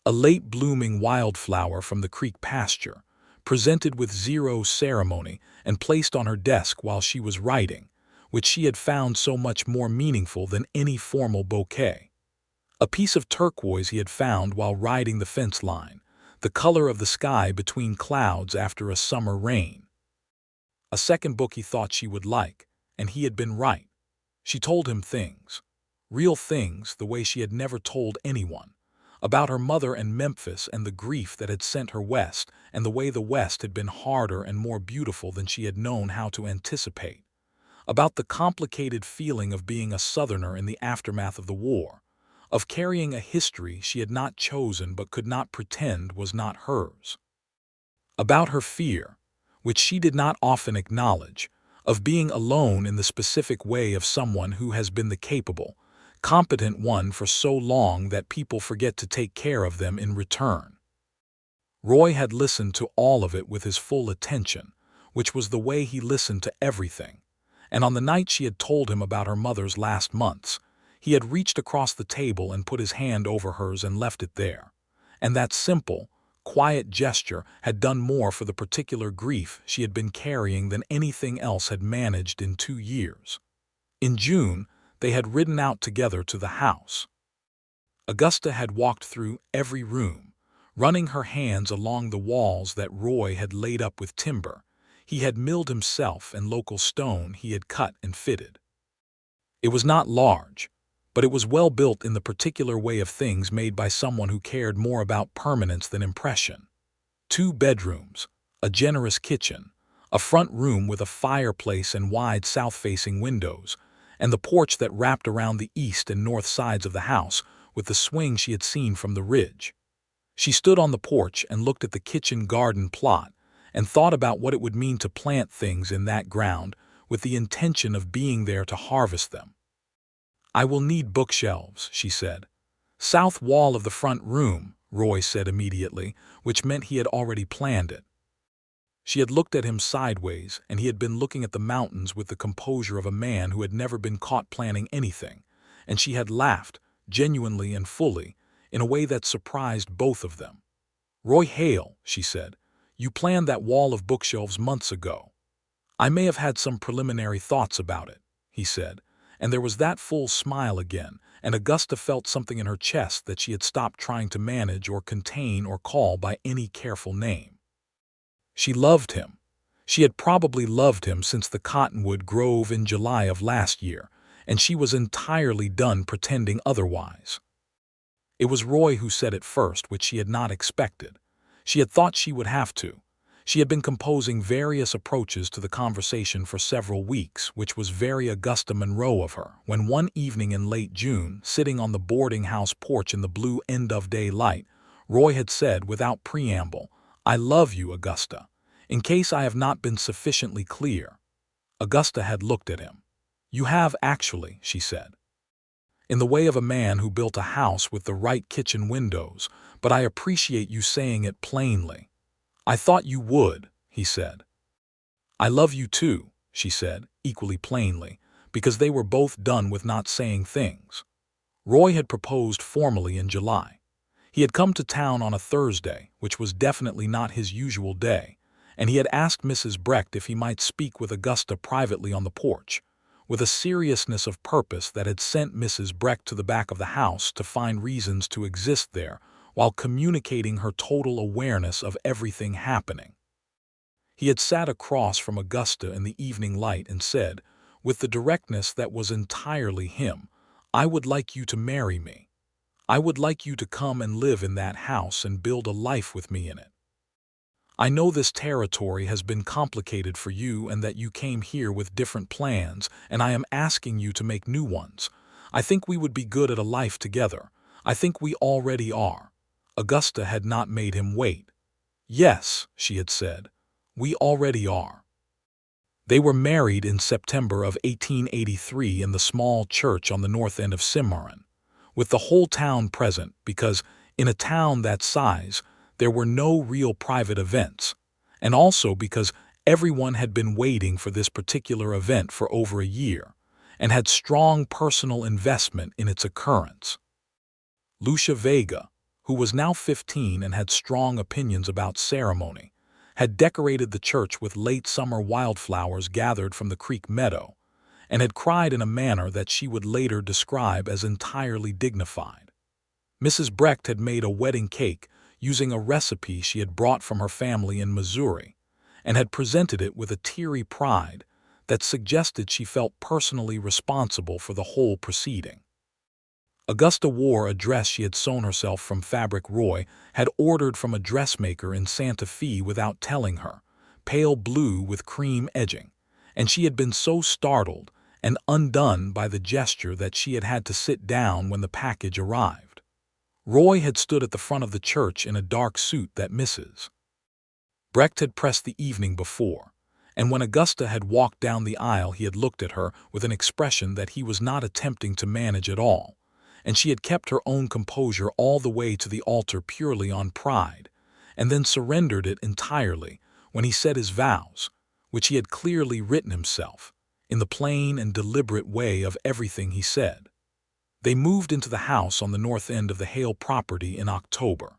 A late-blooming wildflower from the creek pasture, presented with zero ceremony and placed on her desk while she was writing, which she had found so much more meaningful than any formal bouquet. A piece of turquoise he had found while riding the fence line, the color of the sky between clouds after a summer rain. A second book he thought she would like, and he had been right. She told him things, real things the way she had never told anyone, about her mother and Memphis and the grief that had sent her west and the way the West had been harder and more beautiful than she had known how to anticipate, about the complicated feeling of being a Southerner in the aftermath of the war, of carrying a history she had not chosen but could not pretend was not hers, about her fear, which she did not often acknowledge, of being alone in the specific way of someone who has been the capable, competent one for so long that people forget to take care of them in return. Roy had listened to all of it with his full attention, which was the way he listened to everything, and on the night she had told him about her mother's last months, he had reached across the table and put his hand over hers and left it there, and that simple, quiet gesture had done more for the particular grief she had been carrying than anything else had managed in 2 years. In June, they had ridden out together to the house. Augusta had walked through every room, running her hands along the walls that Roy had laid up with timber he had milled himself and local stone he had cut and fitted. It was not large, but it was well built in the particular way of things made by someone who cared more about permanence than impression. 2 bedrooms, a generous kitchen, a front room with a fireplace and wide south-facing windows, and the porch that wrapped around the east and north sides of the house with the swing she had seen from the ridge. She stood on the porch and looked at the kitchen garden plot and thought about what it would mean to plant things in that ground with the intention of being there to harvest them. "I will need bookshelves," she said. "South wall of the front room," Roy said immediately, which meant he had already planned it. She had looked at him sideways, and he had been looking at the mountains with the composure of a man who had never been caught planning anything, and she had laughed, genuinely and fully, in a way that surprised both of them. "Roy Hale," she said, "you planned that wall of bookshelves months ago." "I may have had some preliminary thoughts about it," he said, and there was that full smile again, and Augusta felt something in her chest that she had stopped trying to manage or contain or call by any careful name. She loved him. She had probably loved him since the cottonwood grove in July of last year, and she was entirely done pretending otherwise. It was Roy who said it first, which she had not expected. She had thought she would have to. She had been composing various approaches to the conversation for several weeks, which was very Augusta Monroe of her, when one evening in late June, sitting on the boarding house porch in the blue end-of-day light, Roy had said without preamble, "I love you, Augusta. In case I have not been sufficiently clear." Augusta had looked at him. "You have actually," she said. "In the way of a man who built a house with the right kitchen windows, but I appreciate you saying it plainly." "I thought you would," he said. "I love you too," she said, equally plainly, because they were both done with not saying things. Roy had proposed formally in July. He had come to town on a Thursday, which was definitely not his usual day, and he had asked Mrs. Brecht if he might speak with Augusta privately on the porch, with a seriousness of purpose that had sent Mrs. Brecht to the back of the house to find reasons to exist there while communicating her total awareness of everything happening. He had sat across from Augusta in the evening light and said, with the directness that was entirely him, "I would like you to marry me. I would like you to come and live in that house and build a life with me in it. I know this territory has been complicated for you and that you came here with different plans, and I am asking you to make new ones. I think we would be good at a life together. I think we already are." Augusta had not made him wait. "Yes," she had said, "we already are." They were married in September of 1883 in the small church on the north end of Cimarron, with the whole town present because, in a town that size, there were no real private events, and also because everyone had been waiting for this particular event for over a year, and had strong personal investment in its occurrence. Lucia Vega, who was now 15 and had strong opinions about ceremony, had decorated the church with late summer wildflowers gathered from the creek meadow, and had cried in a manner that she would later describe as entirely dignified. Mrs. Brecht had made a wedding cake using a recipe she had brought from her family in Missouri, and had presented it with a teary pride that suggested she felt personally responsible for the whole proceeding. Augusta wore a dress she had sewn herself from fabric Roy had ordered from a dressmaker in Santa Fe without telling her, pale blue with cream edging, and she had been so startled and undone by the gesture that she had had to sit down when the package arrived. Roy had stood at the front of the church in a dark suit that Mrs. Brecht had pressed the evening before, and when Augusta had walked down the aisle he had looked at her with an expression that he was not attempting to manage at all, and she had kept her own composure all the way to the altar purely on pride, and then surrendered it entirely when he said his vows, which he had clearly written himself, in the plain and deliberate way of everything he said. They moved into the house on the north end of the Hale property in October.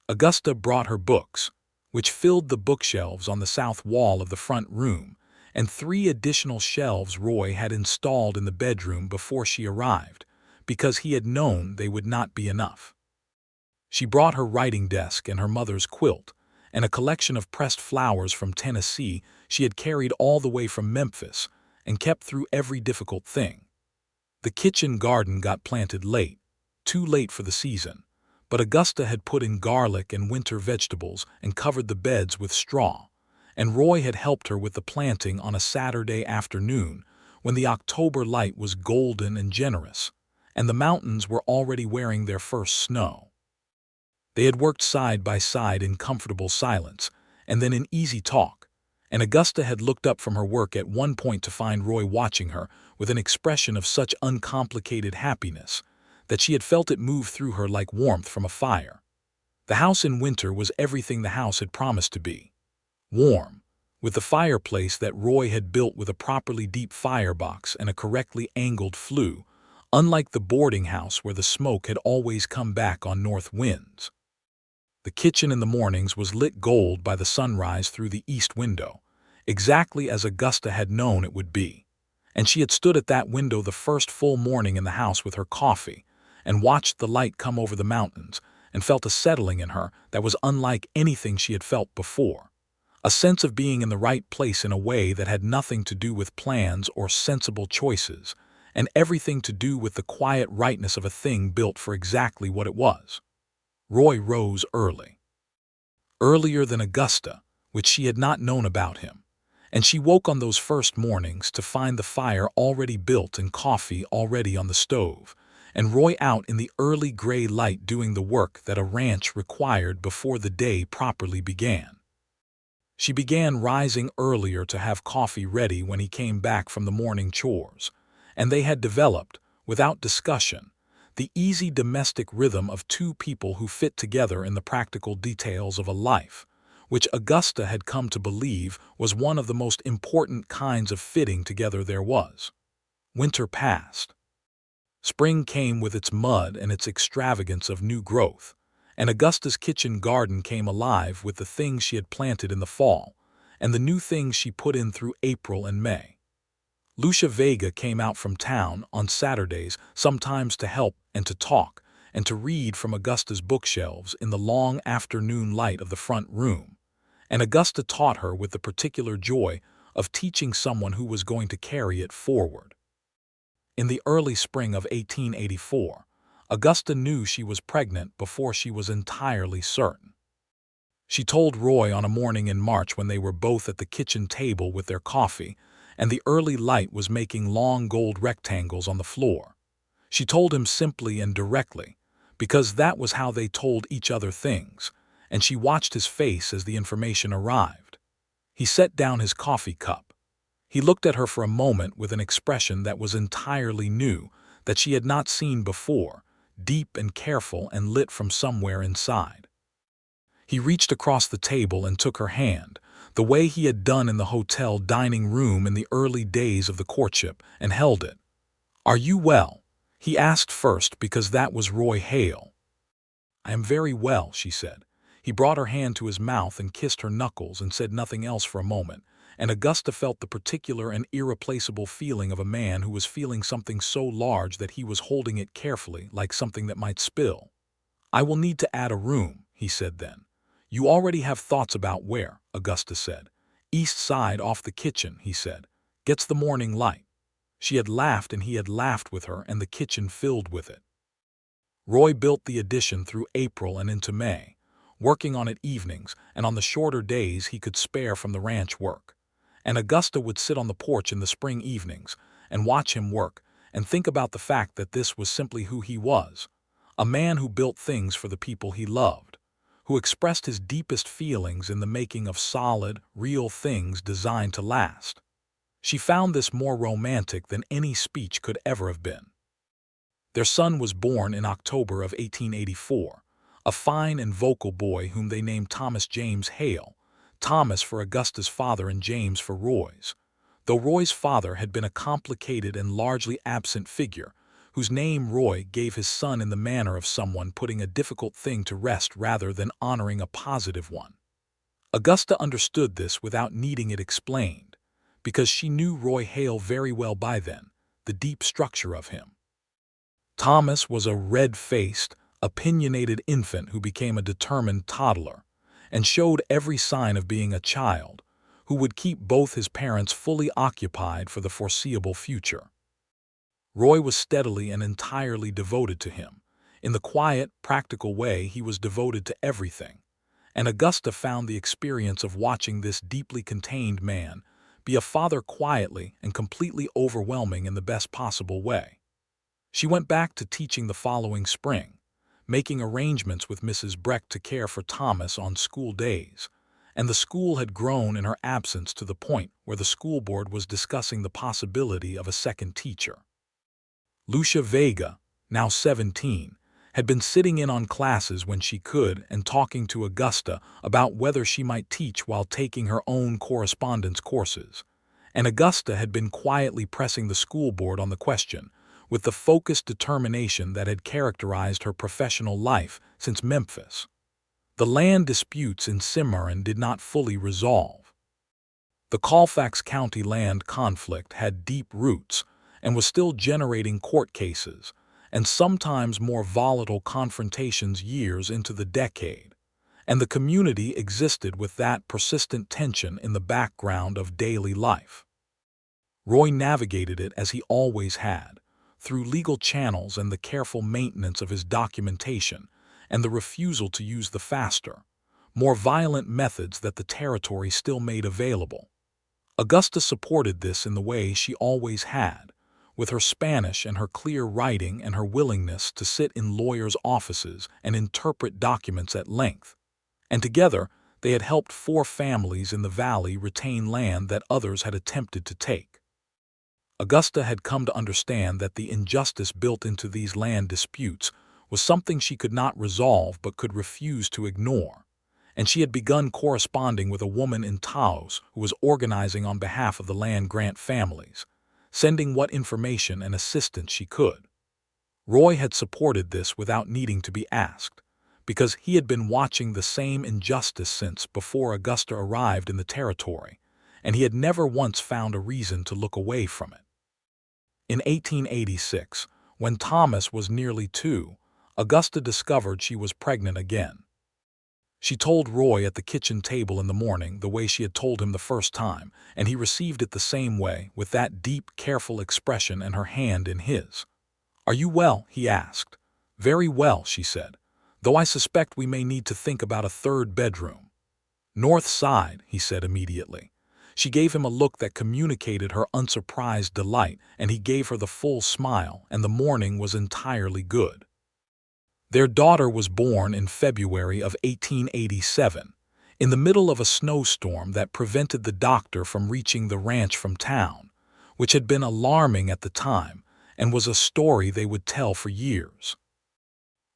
Augusta brought her books, which filled the bookshelves on the south wall of the front room, and 3 additional shelves Roy had installed in the bedroom before she arrived, because he had known they would not be enough. She brought her writing desk and her mother's quilt, and a collection of pressed flowers from Tennessee she had carried all the way from Memphis and kept through every difficult thing. The kitchen garden got planted late, too late for the season, but Augusta had put in garlic and winter vegetables and covered the beds with straw, and Roy had helped her with the planting on a Saturday afternoon when the October light was golden and generous, and the mountains were already wearing their first snow. They had worked side by side in comfortable silence, and then in easy talk, and Augusta had looked up from her work at one point to find Roy watching her with an expression of such uncomplicated happiness that she had felt it move through her like warmth from a fire. The house in winter was everything the house had promised to be. Warm, with the fireplace that Roy had built with a properly deep firebox and a correctly angled flue, unlike the boarding house where the smoke had always come back on north winds. The kitchen in the mornings was lit gold by the sunrise through the east window, exactly as Augusta had known it would be, and she had stood at that window the first full morning in the house with her coffee, and watched the light come over the mountains, and felt a settling in her that was unlike anything she had felt before, a sense of being in the right place in a way that had nothing to do with plans or sensible choices, and everything to do with the quiet rightness of a thing built for exactly what it was. Roy rose early. Earlier than Augusta, which she had not known about him, and she woke on those first mornings to find the fire already built and coffee already on the stove, and Roy out in the early gray light doing the work that a ranch required before the day properly began. She began rising earlier to have coffee ready when he came back from the morning chores, and they had developed, without discussion, the easy domestic rhythm of 2 people who fit together in the practical details of a life, which Augusta had come to believe was one of the most important kinds of fitting together there was. Winter passed. Spring came with its mud and its extravagance of new growth, and Augusta's kitchen garden came alive with the things she had planted in the fall, and the new things she put in through April and May. Lucia Vega came out from town on Saturdays sometimes to help and to talk and to read from Augusta's bookshelves in the long afternoon light of the front room, and Augusta taught her with the particular joy of teaching someone who was going to carry it forward. In the early spring of 1884, Augusta knew she was pregnant before she was entirely certain. She told Roy on a morning in March when they were both at the kitchen table with their coffee, and the early light was making long gold rectangles on the floor. She told him simply and directly, because that was how they told each other things, and she watched his face as the information arrived. He set down his coffee cup. He looked at her for a moment with an expression that was entirely new, that she had not seen before, deep and careful and lit from somewhere inside. He reached across the table and took her hand, the way he had done in the hotel dining room in the early days of the courtship, and held it. "Are you well?" he asked first, because that was Roy Hale. "I am very well," she said. He brought her hand to his mouth and kissed her knuckles and said nothing else for a moment, and Augusta felt the particular and irreplaceable feeling of a man who was feeling something so large that he was holding it carefully, like something that might spill. "I will need to add a room," he said then. "You already have thoughts about where," Augusta said. "East side off the kitchen," he said. "Gets the morning light." She had laughed and he had laughed with her, and the kitchen filled with it. Roy built the addition through April and into May, working on it evenings and on the shorter days he could spare from the ranch work. And Augusta would sit on the porch in the spring evenings and watch him work and think about the fact that this was simply who he was, a man who built things for the people he loved, who expressed his deepest feelings in the making of solid, real things designed to last. She found this more romantic than any speech could ever have been. Their son was born in October of 1884, a fine and vocal boy whom they named Thomas James Hale, Thomas for Augusta's father and James for Roy's, though Roy's father had been a complicated and largely absent figure whose name Roy gave his son in the manner of someone putting a difficult thing to rest rather than honoring a positive one. Augusta understood this without needing it explained, because she knew Roy Hale very well by then, the deep structure of him. Thomas was a red-faced, opinionated infant who became a determined toddler, and showed every sign of being a child, who would keep both his parents fully occupied for the foreseeable future. Roy was steadily and entirely devoted to him. In the quiet, practical way, he was devoted to everything, and Augusta found the experience of watching this deeply contained man be a father quietly and completely overwhelming in the best possible way. She went back to teaching the following spring, making arrangements with Mrs. Breck to care for Thomas on school days, and the school had grown in her absence to the point where the school board was discussing the possibility of a second teacher. Lucia Vega, now 17, had been sitting in on classes when she could and talking to Augusta about whether she might teach while taking her own correspondence courses, and Augusta had been quietly pressing the school board on the question, with the focused determination that had characterized her professional life since Memphis. The land disputes in Cimarron did not fully resolve. The Colfax County land conflict had deep roots and was still generating court cases, and sometimes more volatile confrontations years into the decade, and the community existed with that persistent tension in the background of daily life. Roy navigated it as he always had, through legal channels and the careful maintenance of his documentation and the refusal to use the faster, more violent methods that the territory still made available. Augusta supported this in the way she always had, with her Spanish and her clear writing and her willingness to sit in lawyers' offices and interpret documents at length. And together, they had helped 4 families in the valley retain land that others had attempted to take. Augusta had come to understand that the injustice built into these land disputes was something she could not resolve but could refuse to ignore, and she had begun corresponding with a woman in Taos who was organizing on behalf of the land-grant families, sending what information and assistance she could. Roy had supported this without needing to be asked, because he had been watching the same injustice since before Augusta arrived in the territory, and he had never once found a reason to look away from it. In 1886, when Thomas was nearly 2, Augusta discovered she was pregnant again. She told Roy at the kitchen table in the morning the way she had told him the first time, and he received it the same way, with that deep, careful expression and her hand in his. "Are you well?" he asked. "Very well," she said, "though I suspect we may need to think about a 3rd bedroom." "North side," he said immediately. She gave him a look that communicated her unsurprised delight, and he gave her the full smile, and the morning was entirely good. Their daughter was born in February of 1887, in the middle of a snowstorm that prevented the doctor from reaching the ranch from town, which had been alarming at the time and was a story they would tell for years.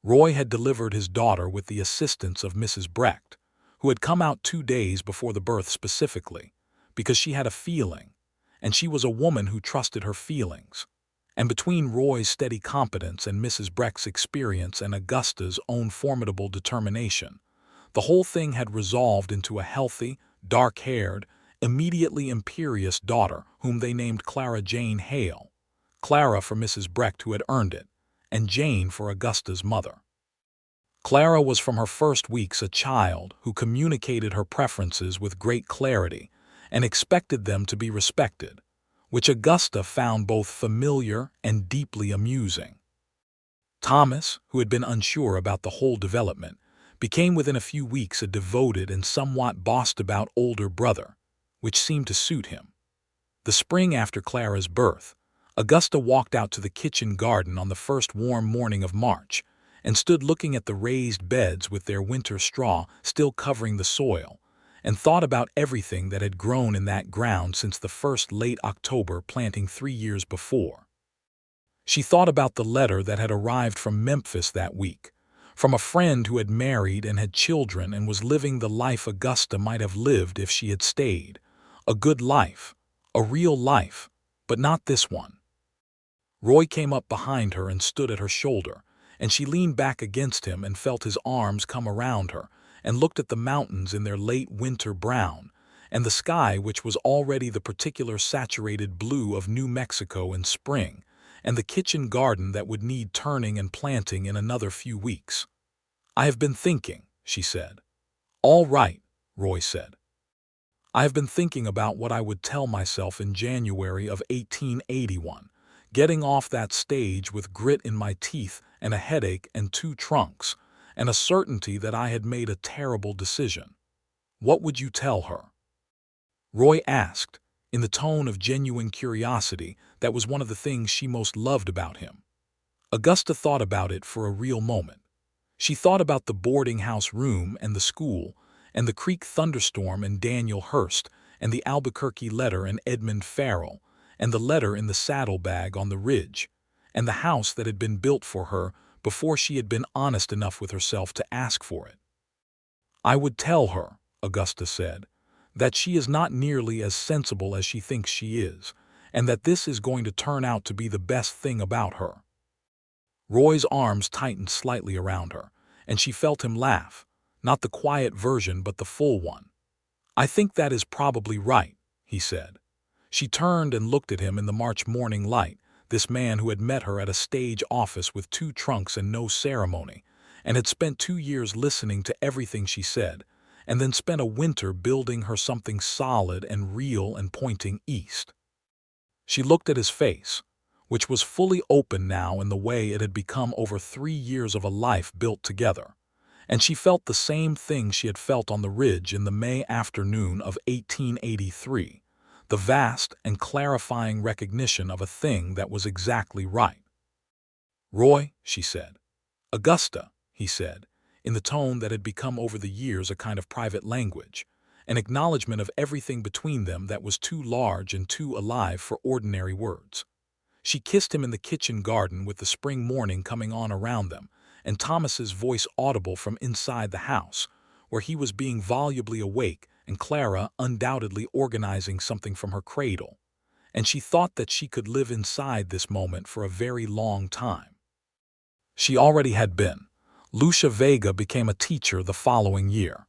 Roy had delivered his daughter with the assistance of Mrs. Brecht, who had come out 2 days before the birth specifically, because she had a feeling, and she was a woman who trusted her feelings. And between Roy's steady competence and Mrs. Brecht's experience and Augusta's own formidable determination, the whole thing had resolved into a healthy, dark-haired, immediately imperious daughter whom they named Clara Jane Hale, Clara for Mrs. Brecht who had earned it, and Jane for Augusta's mother. Clara was from her first weeks a child who communicated her preferences with great clarity and expected them to be respected, which Augusta found both familiar and deeply amusing. Thomas, who had been unsure about the whole development, became within a few weeks a devoted and somewhat bossed-about older brother, which seemed to suit him. The spring after Clara's birth, Augusta walked out to the kitchen garden on the first warm morning of March and stood looking at the raised beds with their winter straw still covering the soil, and thought about everything that had grown in that ground since the first late October planting 3 years before. She thought about the letter that had arrived from Memphis that week, from a friend who had married and had children and was living the life Augusta might have lived if she had stayed. A good life, a real life, but not this one. Roy came up behind her and stood at her shoulder, and she leaned back against him and felt his arms come around her, and looked at the mountains in their late winter brown, and the sky which was already the particular saturated blue of New Mexico in spring, and the kitchen garden that would need turning and planting in another few weeks. "I have been thinking," she said. "All right," Roy said. "I have been thinking about what I would tell myself in January of 1881, getting off that stage with grit in my teeth and a headache and 2 trunks, and a certainty that I had made a terrible decision. What would you tell her?" Roy asked, in the tone of genuine curiosity that was one of the things she most loved about him. Augusta thought about it for a real moment. She thought about the boarding house room and the school, and the Creek thunderstorm and Daniel Hurst, and the Albuquerque letter and Edmund Farrell, and the letter in the saddlebag on the ridge, and the house that had been built for her before she had been honest enough with herself to ask for it. "I would tell her," Augusta said, "that she is not nearly as sensible as she thinks she is, and that this is going to turn out to be the best thing about her." Roy's arms tightened slightly around her, and she felt him laugh, not the quiet version but the full one. "I think that is probably right," he said. She turned and looked at him in the March morning light, this man who had met her at a stage office with 2 trunks and no ceremony, and had spent 2 years listening to everything she said, and then spent a winter building her something solid and real and pointing east. She looked at his face, which was fully open now in the way it had become over 3 years of a life built together, and she felt the same thing she had felt on the ridge in the May afternoon of 1883, the vast and clarifying recognition of a thing that was exactly right. "Roy," she said. "Augusta," he said, in the tone that had become over the years a kind of private language, an acknowledgment of everything between them that was too large and too alive for ordinary words. She kissed him in the kitchen garden with the spring morning coming on around them, and Thomas's voice audible from inside the house, where he was being volubly awake and Clara undoubtedly organizing something from her cradle. And she thought that she could live inside this moment for a very long time. She already had been. Lucia Vega became a teacher the following year.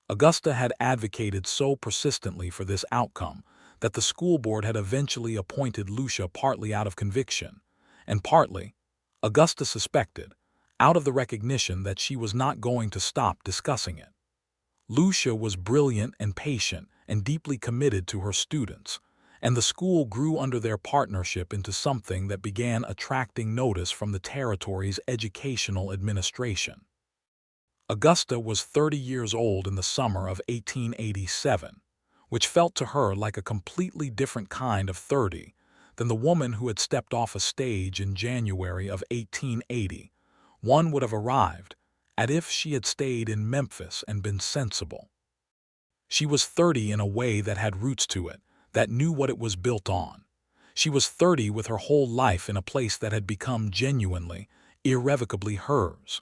Augusta had advocated so persistently for this outcome that the school board had eventually appointed Lucia partly out of conviction, and partly, Augusta suspected, out of the recognition that she was not going to stop discussing it. Lucia was brilliant and patient and deeply committed to her students, and the school grew under their partnership into something that began attracting notice from the territory's educational administration. Augusta was 30 years old in the summer of 1887, which felt to her like a completely different kind of 30 than the woman who had stepped off a stage in January of 1880. One would have arrived as if she had stayed in Memphis and been sensible. She was 30 in a way that had roots to it, that knew what it was built on. She was 30 with her whole life in a place that had become genuinely, irrevocably hers.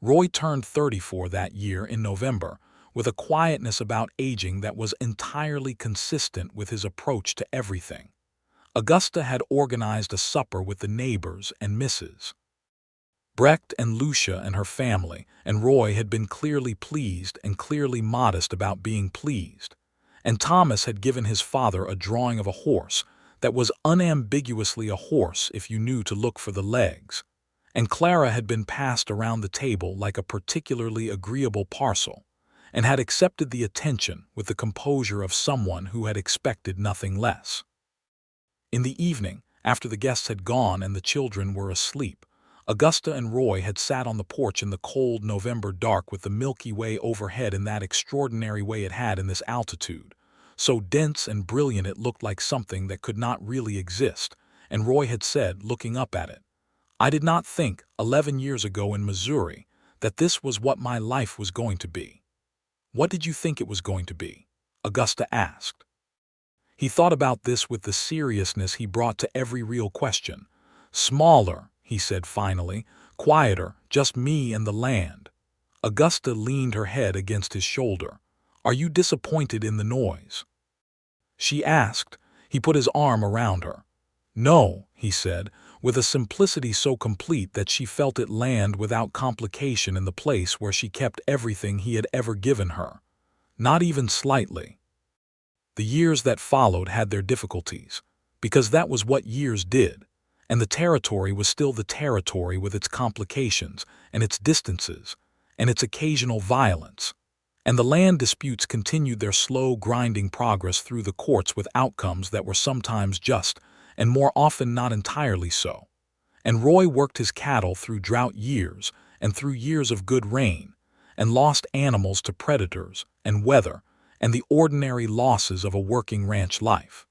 Roy turned 34 that year in November, with a quietness about aging that was entirely consistent with his approach to everything. Augusta had organized a supper with the neighbors and Mrs. Brecht and Lucia and her family, and Roy had been clearly pleased and clearly modest about being pleased. And Thomas had given his father a drawing of a horse that was unambiguously a horse if you knew to look for the legs. And Clara had been passed around the table like a particularly agreeable parcel, and had accepted the attention with the composure of someone who had expected nothing less. In the evening, after the guests had gone and the children were asleep, Augusta and Roy had sat on the porch in the cold November dark with the Milky Way overhead in that extraordinary way it had in this altitude, so dense and brilliant it looked like something that could not really exist, and Roy had said, looking up at it, "I did not think, 11 years ago in Missouri, that this was what my life was going to be." "What did you think it was going to be?" Augusta asked. He thought about this with the seriousness he brought to every real question. "Smaller," he said finally, "quieter, just me and the land." Augusta leaned her head against his shoulder. "Are you disappointed in the noise?" she asked. He put his arm around her. "No," he said, with a simplicity so complete that she felt it land without complication in the place where she kept everything he had ever given her, not even slightly. The years that followed had their difficulties, because that was what years did, and the territory was still the territory with its complications and its distances and its occasional violence. And the land disputes continued their slow, grinding progress through the courts with outcomes that were sometimes just and more often not entirely so. And Roy worked his cattle through drought years and through years of good rain, and lost animals to predators and weather and the ordinary losses of a working ranch life.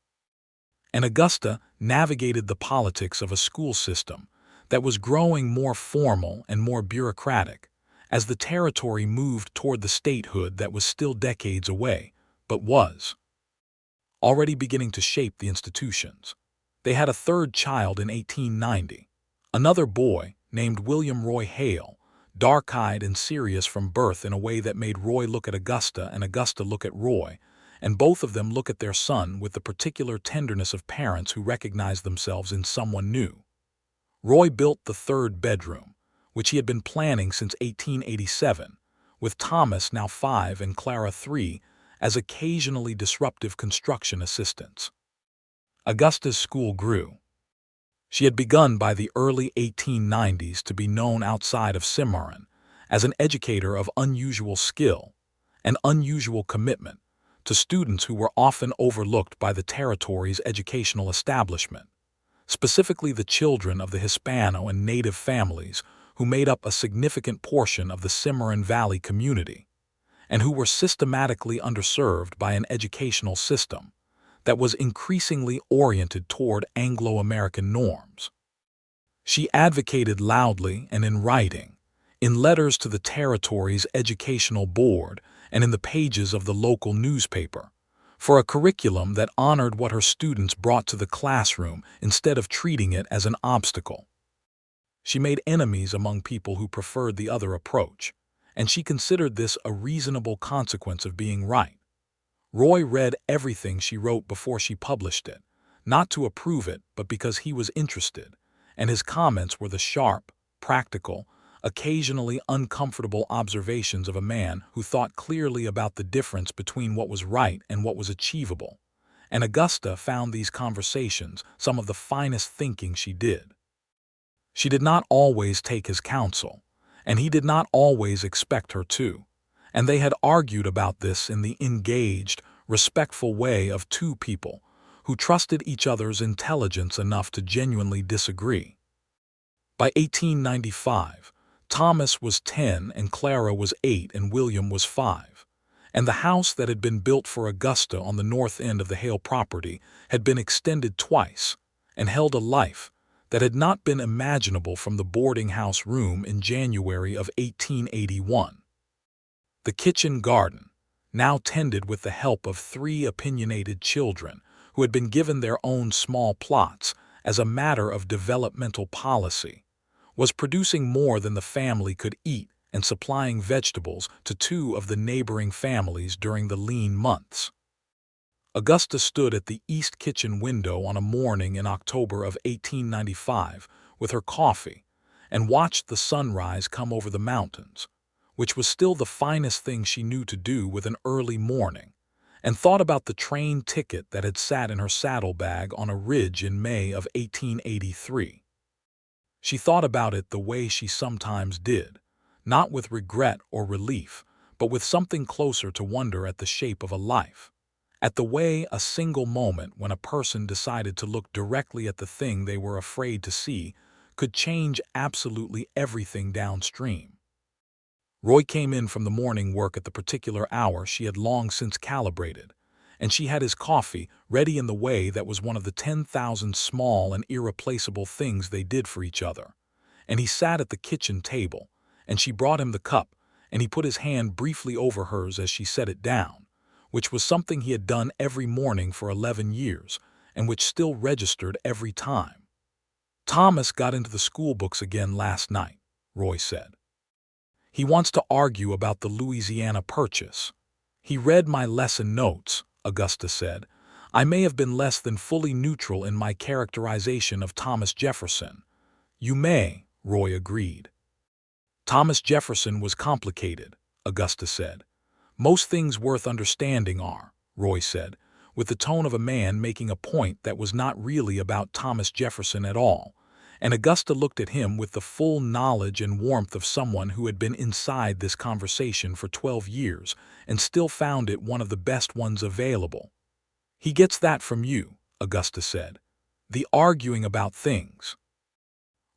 And Augusta navigated the politics of a school system that was growing more formal and more bureaucratic as the territory moved toward the statehood that was still decades away, but was already beginning to shape the institutions. They had a third child in 1890, another boy named William Roy Hale, dark-eyed and serious from birth in a way that made Roy look at Augusta and Augusta look at Roy, and both of them look at their son with the particular tenderness of parents who recognize themselves in someone new. Roy built the third bedroom, which he had been planning since 1887, with Thomas, now 5, and Clara, 3, as occasionally disruptive construction assistants. Augusta's school grew. She had begun by the early 1890s to be known outside of Cimarron as an educator of unusual skill and unusual commitment to students who were often overlooked by the territory's educational establishment, specifically the children of the Hispano and Native families who made up a significant portion of the Cimarron Valley community, and who were systematically underserved by an educational system that was increasingly oriented toward Anglo-American norms. She advocated loudly and in writing, in letters to the territory's educational board and in the pages of the local newspaper, for a curriculum that honored what her students brought to the classroom instead of treating it as an obstacle. She made enemies among people who preferred the other approach, and she considered this a reasonable consequence of being right. Roy read everything she wrote before she published it, not to approve it, but because he was interested, and his comments were the sharp, practical, occasionally uncomfortable observations of a man who thought clearly about the difference between what was right and what was achievable. And Augusta found these conversations some of the finest thinking she did. She did not always take his counsel, and he did not always expect her to, and they had argued about this in the engaged, respectful way of two people who trusted each other's intelligence enough to genuinely disagree. By 1895, Thomas was 10 and Clara was 8 and William was 5, and the house that had been built for Augusta on the north end of the Hale property had been extended twice and held a life that had not been imaginable from the boarding house room in January of 1881. The kitchen garden, now tended with the help of 3 opinionated children who had been given their own small plots as a matter of developmental policy, was producing more than the family could eat and supplying vegetables to 2 of the neighboring families during the lean months. Augusta stood at the east kitchen window on a morning in October of 1895 with her coffee and watched the sunrise come over the mountains, which was still the finest thing she knew to do with an early morning, and thought about the train ticket that had sat in her saddlebag on a ridge in May of 1883. She thought about it the way she sometimes did, not with regret or relief, but with something closer to wonder at the shape of a life, at the way a single moment when a person decided to look directly at the thing they were afraid to see could change absolutely everything downstream. Roy came in from the morning work at the particular hour she had long since calibrated, and she had his coffee ready in the way that was one of the 10,000 small and irreplaceable things they did for each other. And he sat at the kitchen table, and she brought him the cup, and he put his hand briefly over hers as she set it down, which was something he had done every morning for 11 years, and which still registered every time. Thomas got into the school books again last night, Roy said. He wants to argue about the Louisiana Purchase. He read my lesson notes, Augusta said. I may have been less than fully neutral in my characterization of Thomas Jefferson. You may, Roy agreed. Thomas Jefferson was complicated, Augusta said. Most things worth understanding are, Roy said, with the tone of a man making a point that was not really about Thomas Jefferson at all, and Augusta looked at him with the full knowledge and warmth of someone who had been inside this conversation for 12 years and still found it one of the best ones available. He gets that from you, Augusta said. The arguing about things.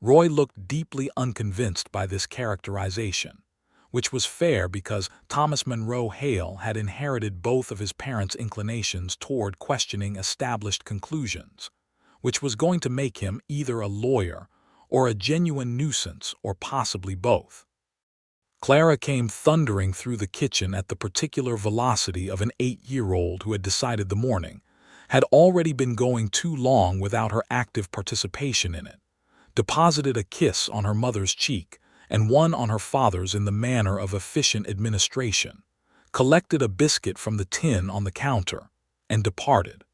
Roy looked deeply unconvinced by this characterization, which was fair because Thomas Monroe Hale had inherited both of his parents' inclinations toward questioning established conclusions, which was going to make him either a lawyer or a genuine nuisance or possibly both. Clara came thundering through the kitchen at the particular velocity of an 8-year-old who had decided the morning had already been going too long without her active participation in it, deposited a kiss on her mother's cheek and one on her father's in the manner of efficient administration, collected a biscuit from the tin on the counter, and departed.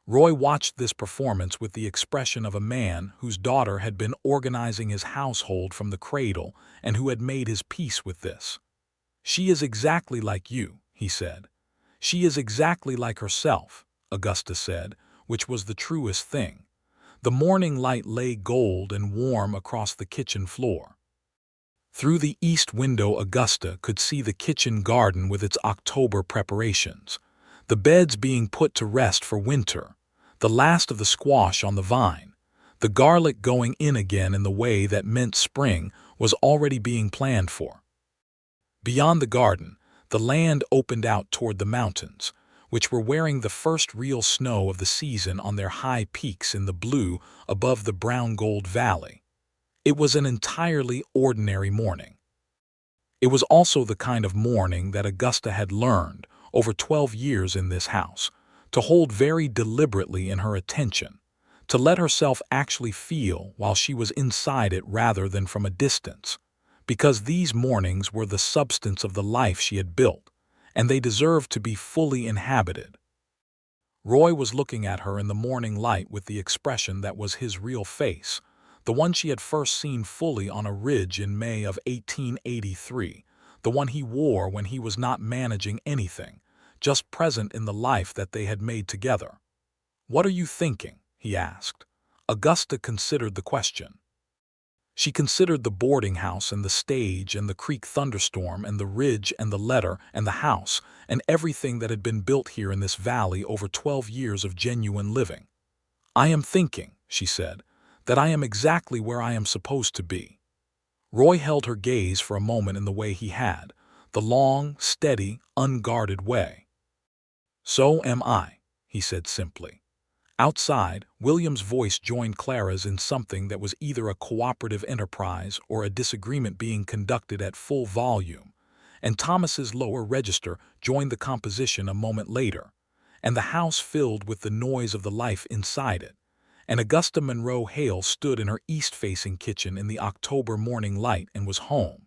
Roy watched this performance with the expression of a man whose daughter had been organizing his household from the cradle and who had made his peace with this. She is exactly like you, he said. She is exactly like herself, Augusta said, which was the truest thing. The morning light lay gold and warm across the kitchen floor. Through the east window Augusta could see the kitchen garden with its October preparations, the beds being put to rest for winter, the last of the squash on the vine, the garlic going in again in the way that meant spring was already being planned for. Beyond the garden, the land opened out toward the mountains, which were wearing the first real snow of the season on their high peaks in the blue above the brown-gold valley. It was an entirely ordinary morning. It was also the kind of morning that Augusta had learned, over 12 years in this house, to hold very deliberately in her attention, to let herself actually feel while she was inside it rather than from a distance, because these mornings were the substance of the life she had built, and they deserved to be fully inhabited. Roy was looking at her in the morning light with the expression that was his real face, the one she had first seen fully on a ridge in May of 1883, the one he wore when he was not managing anything, just present in the life that they had made together. "What are you thinking?" he asked. Augusta considered the question. She considered the boarding house and the stage and the creek thunderstorm and the ridge and the letter and the house and everything that had been built here in this valley over 12 years of genuine living. "I am thinking," she said, "that I am exactly where I am supposed to be." Roy held her gaze for a moment in the way he had, the long, steady, unguarded way. "So am I," he said simply. Outside, William's voice joined Clara's in something that was either a cooperative enterprise or a disagreement being conducted at full volume, and Thomas's lower register joined the composition a moment later, and the house filled with the noise of the life inside it, and Augusta Monroe Hale stood in her east-facing kitchen in the October morning light and was home.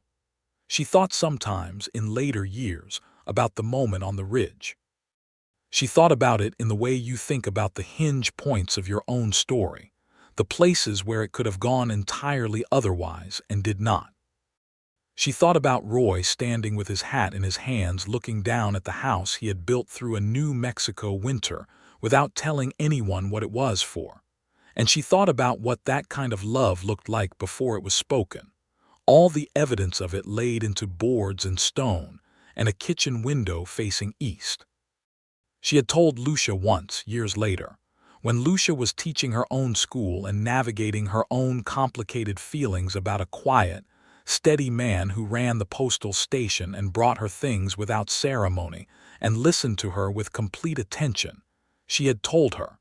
She thought sometimes, in later years, about the moment on the ridge. She thought about it in the way you think about the hinge points of your own story, the places where it could have gone entirely otherwise and did not. She thought about Roy standing with his hat in his hands looking down at the house he had built through a New Mexico winter without telling anyone what it was for. And she thought about what that kind of love looked like before it was spoken, all the evidence of it laid into boards and stone, and a kitchen window facing east. She had told Lucia once, years later, when Lucia was teaching her own school and navigating her own complicated feelings about a quiet, steady man who ran the postal station and brought her things without ceremony and listened to her with complete attention. She had told her,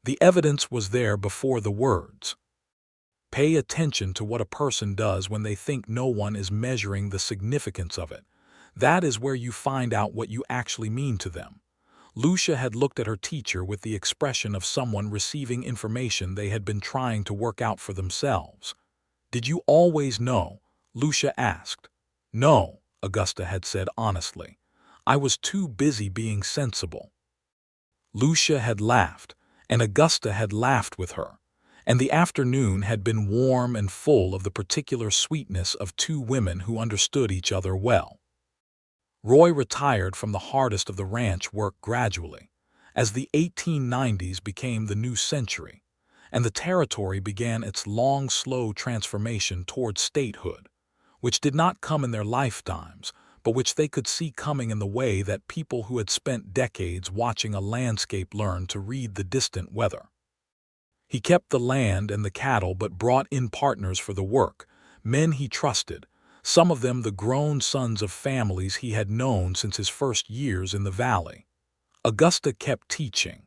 the evidence was there before the words. Pay attention to what a person does when they think no one is measuring the significance of it. That is where you find out what you actually mean to them. Lucia had looked at her teacher with the expression of someone receiving information they had been trying to work out for themselves. "Did you always know?" Lucia asked. "No," Augusta had said honestly. "I was too busy being sensible." Lucia had laughed, and Augusta had laughed with her, and the afternoon had been warm and full of the particular sweetness of two women who understood each other well. Roy retired from the hardest of the ranch work gradually, as the 1890s became the new century, and the territory began its long, slow transformation toward statehood, which did not come in their lifetimes, but which they could see coming in the way that people who had spent decades watching a landscape learned to read the distant weather. He kept the land and the cattle but brought in partners for the work, men he trusted, some of them the grown sons of families he had known since his first years in the valley. Augusta kept teaching.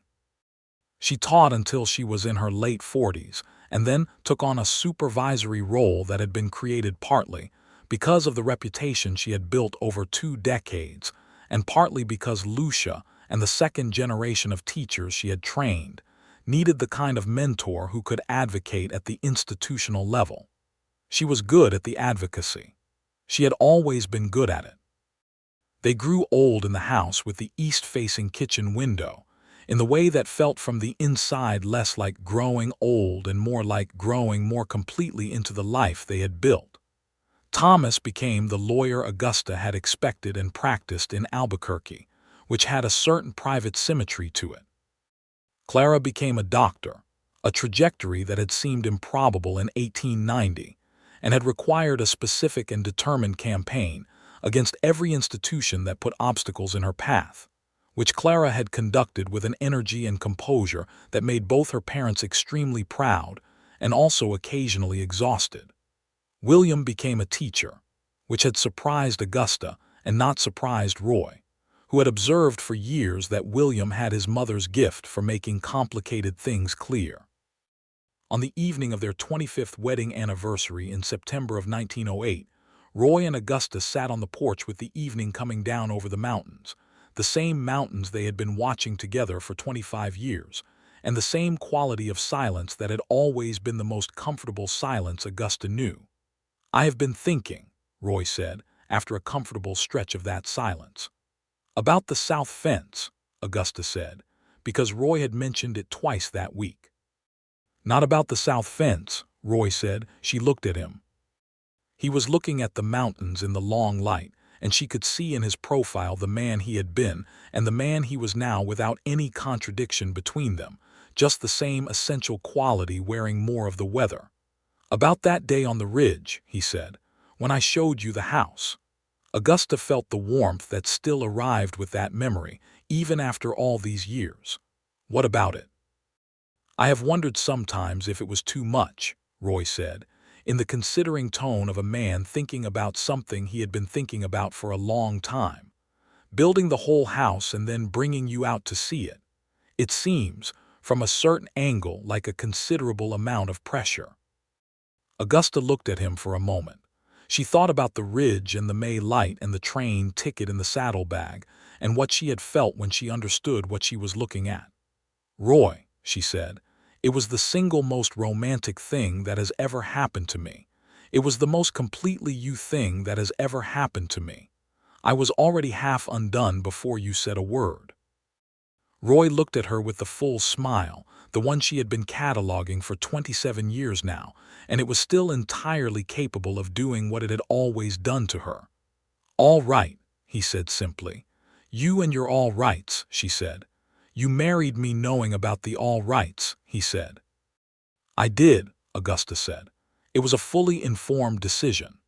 She taught until she was in her late 40s, and then took on a supervisory role that had been created partly because of the reputation she had built over 2 decades, and partly because Lucia and the second generation of teachers she had trained needed the kind of mentor who could advocate at the institutional level. She was good at the advocacy. She had always been good at it. They grew old in the house with the east-facing kitchen window, in the way that felt from the inside less like growing old and more like growing more completely into the life they had built. Thomas became the lawyer Augusta had expected and practiced in Albuquerque, which had a certain private symmetry to it. Clara became a doctor, a trajectory that had seemed improbable in 1890, and had required a specific and determined campaign against every institution that put obstacles in her path, which Clara had conducted with an energy and composure that made both her parents extremely proud and also occasionally exhausted. William became a teacher, which had surprised Augusta and not surprised Roy, who had observed for years that William had his mother's gift for making complicated things clear. On the evening of their 25th wedding anniversary in September of 1908, Roy and Augusta sat on the porch with the evening coming down over the mountains, the same mountains they had been watching together for 25 years, and the same quality of silence that had always been the most comfortable silence Augusta knew. "I have been thinking," Roy said, after a comfortable stretch of that silence. "About the south fence," Augusta said, because Roy had mentioned it twice that week. "Not about the south fence," Roy said. She looked at him. He was looking at the mountains in the long light, and she could see in his profile the man he had been and the man he was now without any contradiction between them, just the same essential quality wearing more of the weather. "About that day on the ridge," he said, "when I showed you the house." Augusta felt the warmth that still arrived with that memory, even after all these years. "What about it?" "I have wondered sometimes if it was too much," Roy said, in the considering tone of a man thinking about something he had been thinking about for a long time. "Building the whole house and then bringing you out to see it. It seems, from a certain angle, like a considerable amount of pressure." Augusta looked at him for a moment. She thought about the ridge and the May light and the train ticket in the saddlebag, and what she had felt when she understood what she was looking at. "Roy," she said, "it was the single most romantic thing that has ever happened to me. It was the most completely you thing that has ever happened to me. I was already half undone before you said a word." Roy looked at her with the full smile, the one she had been cataloging for 27 years now, and it was still entirely capable of doing what it had always done to her. "All right," he said simply. "You and your all rights," she said. "You married me knowing about the all rights," he said. "I did," Augusta said. "It was a fully informed decision."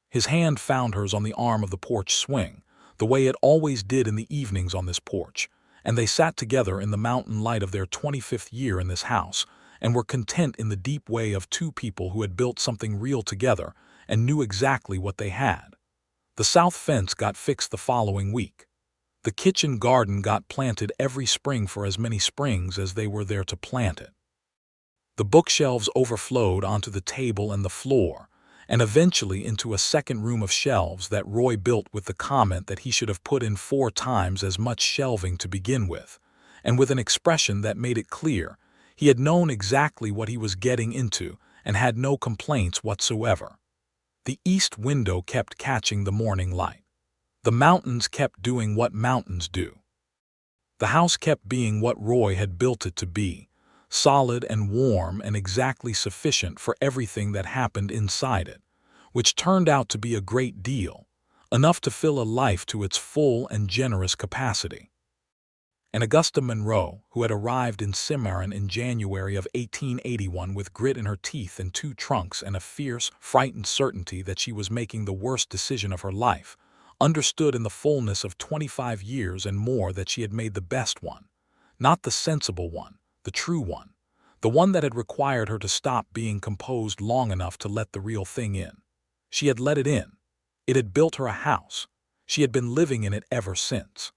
His hand found hers on the arm of the porch swing, the way it always did in the evenings on this porch, and they sat together in the mountain light of their 25th year in this house, and were content in the deep way of two people who had built something real together and knew exactly what they had. The south fence got fixed the following week. The kitchen garden got planted every spring for as many springs as they were there to plant it. The bookshelves overflowed onto the table and the floor, and eventually into a second room of shelves that Roy built with the comment that he should have put in 4 times as much shelving to begin with, and with an expression that made it clear he had known exactly what he was getting into and had no complaints whatsoever. The east window kept catching the morning light. The mountains kept doing what mountains do. The house kept being what Roy had built it to be, solid and warm and exactly sufficient for everything that happened inside it, which turned out to be a great deal, enough to fill a life to its full and generous capacity. And Augusta Monroe, who had arrived in Cimarron in January of 1881 with grit in her teeth and 2 trunks and a fierce, frightened certainty that she was making the worst decision of her life, understood in the fullness of 25 years and more that she had made the best one, not the sensible one, the true one, the one that had required her to stop being composed long enough to let the real thing in. She had let it in. It had built her a house. She had been living in it ever since.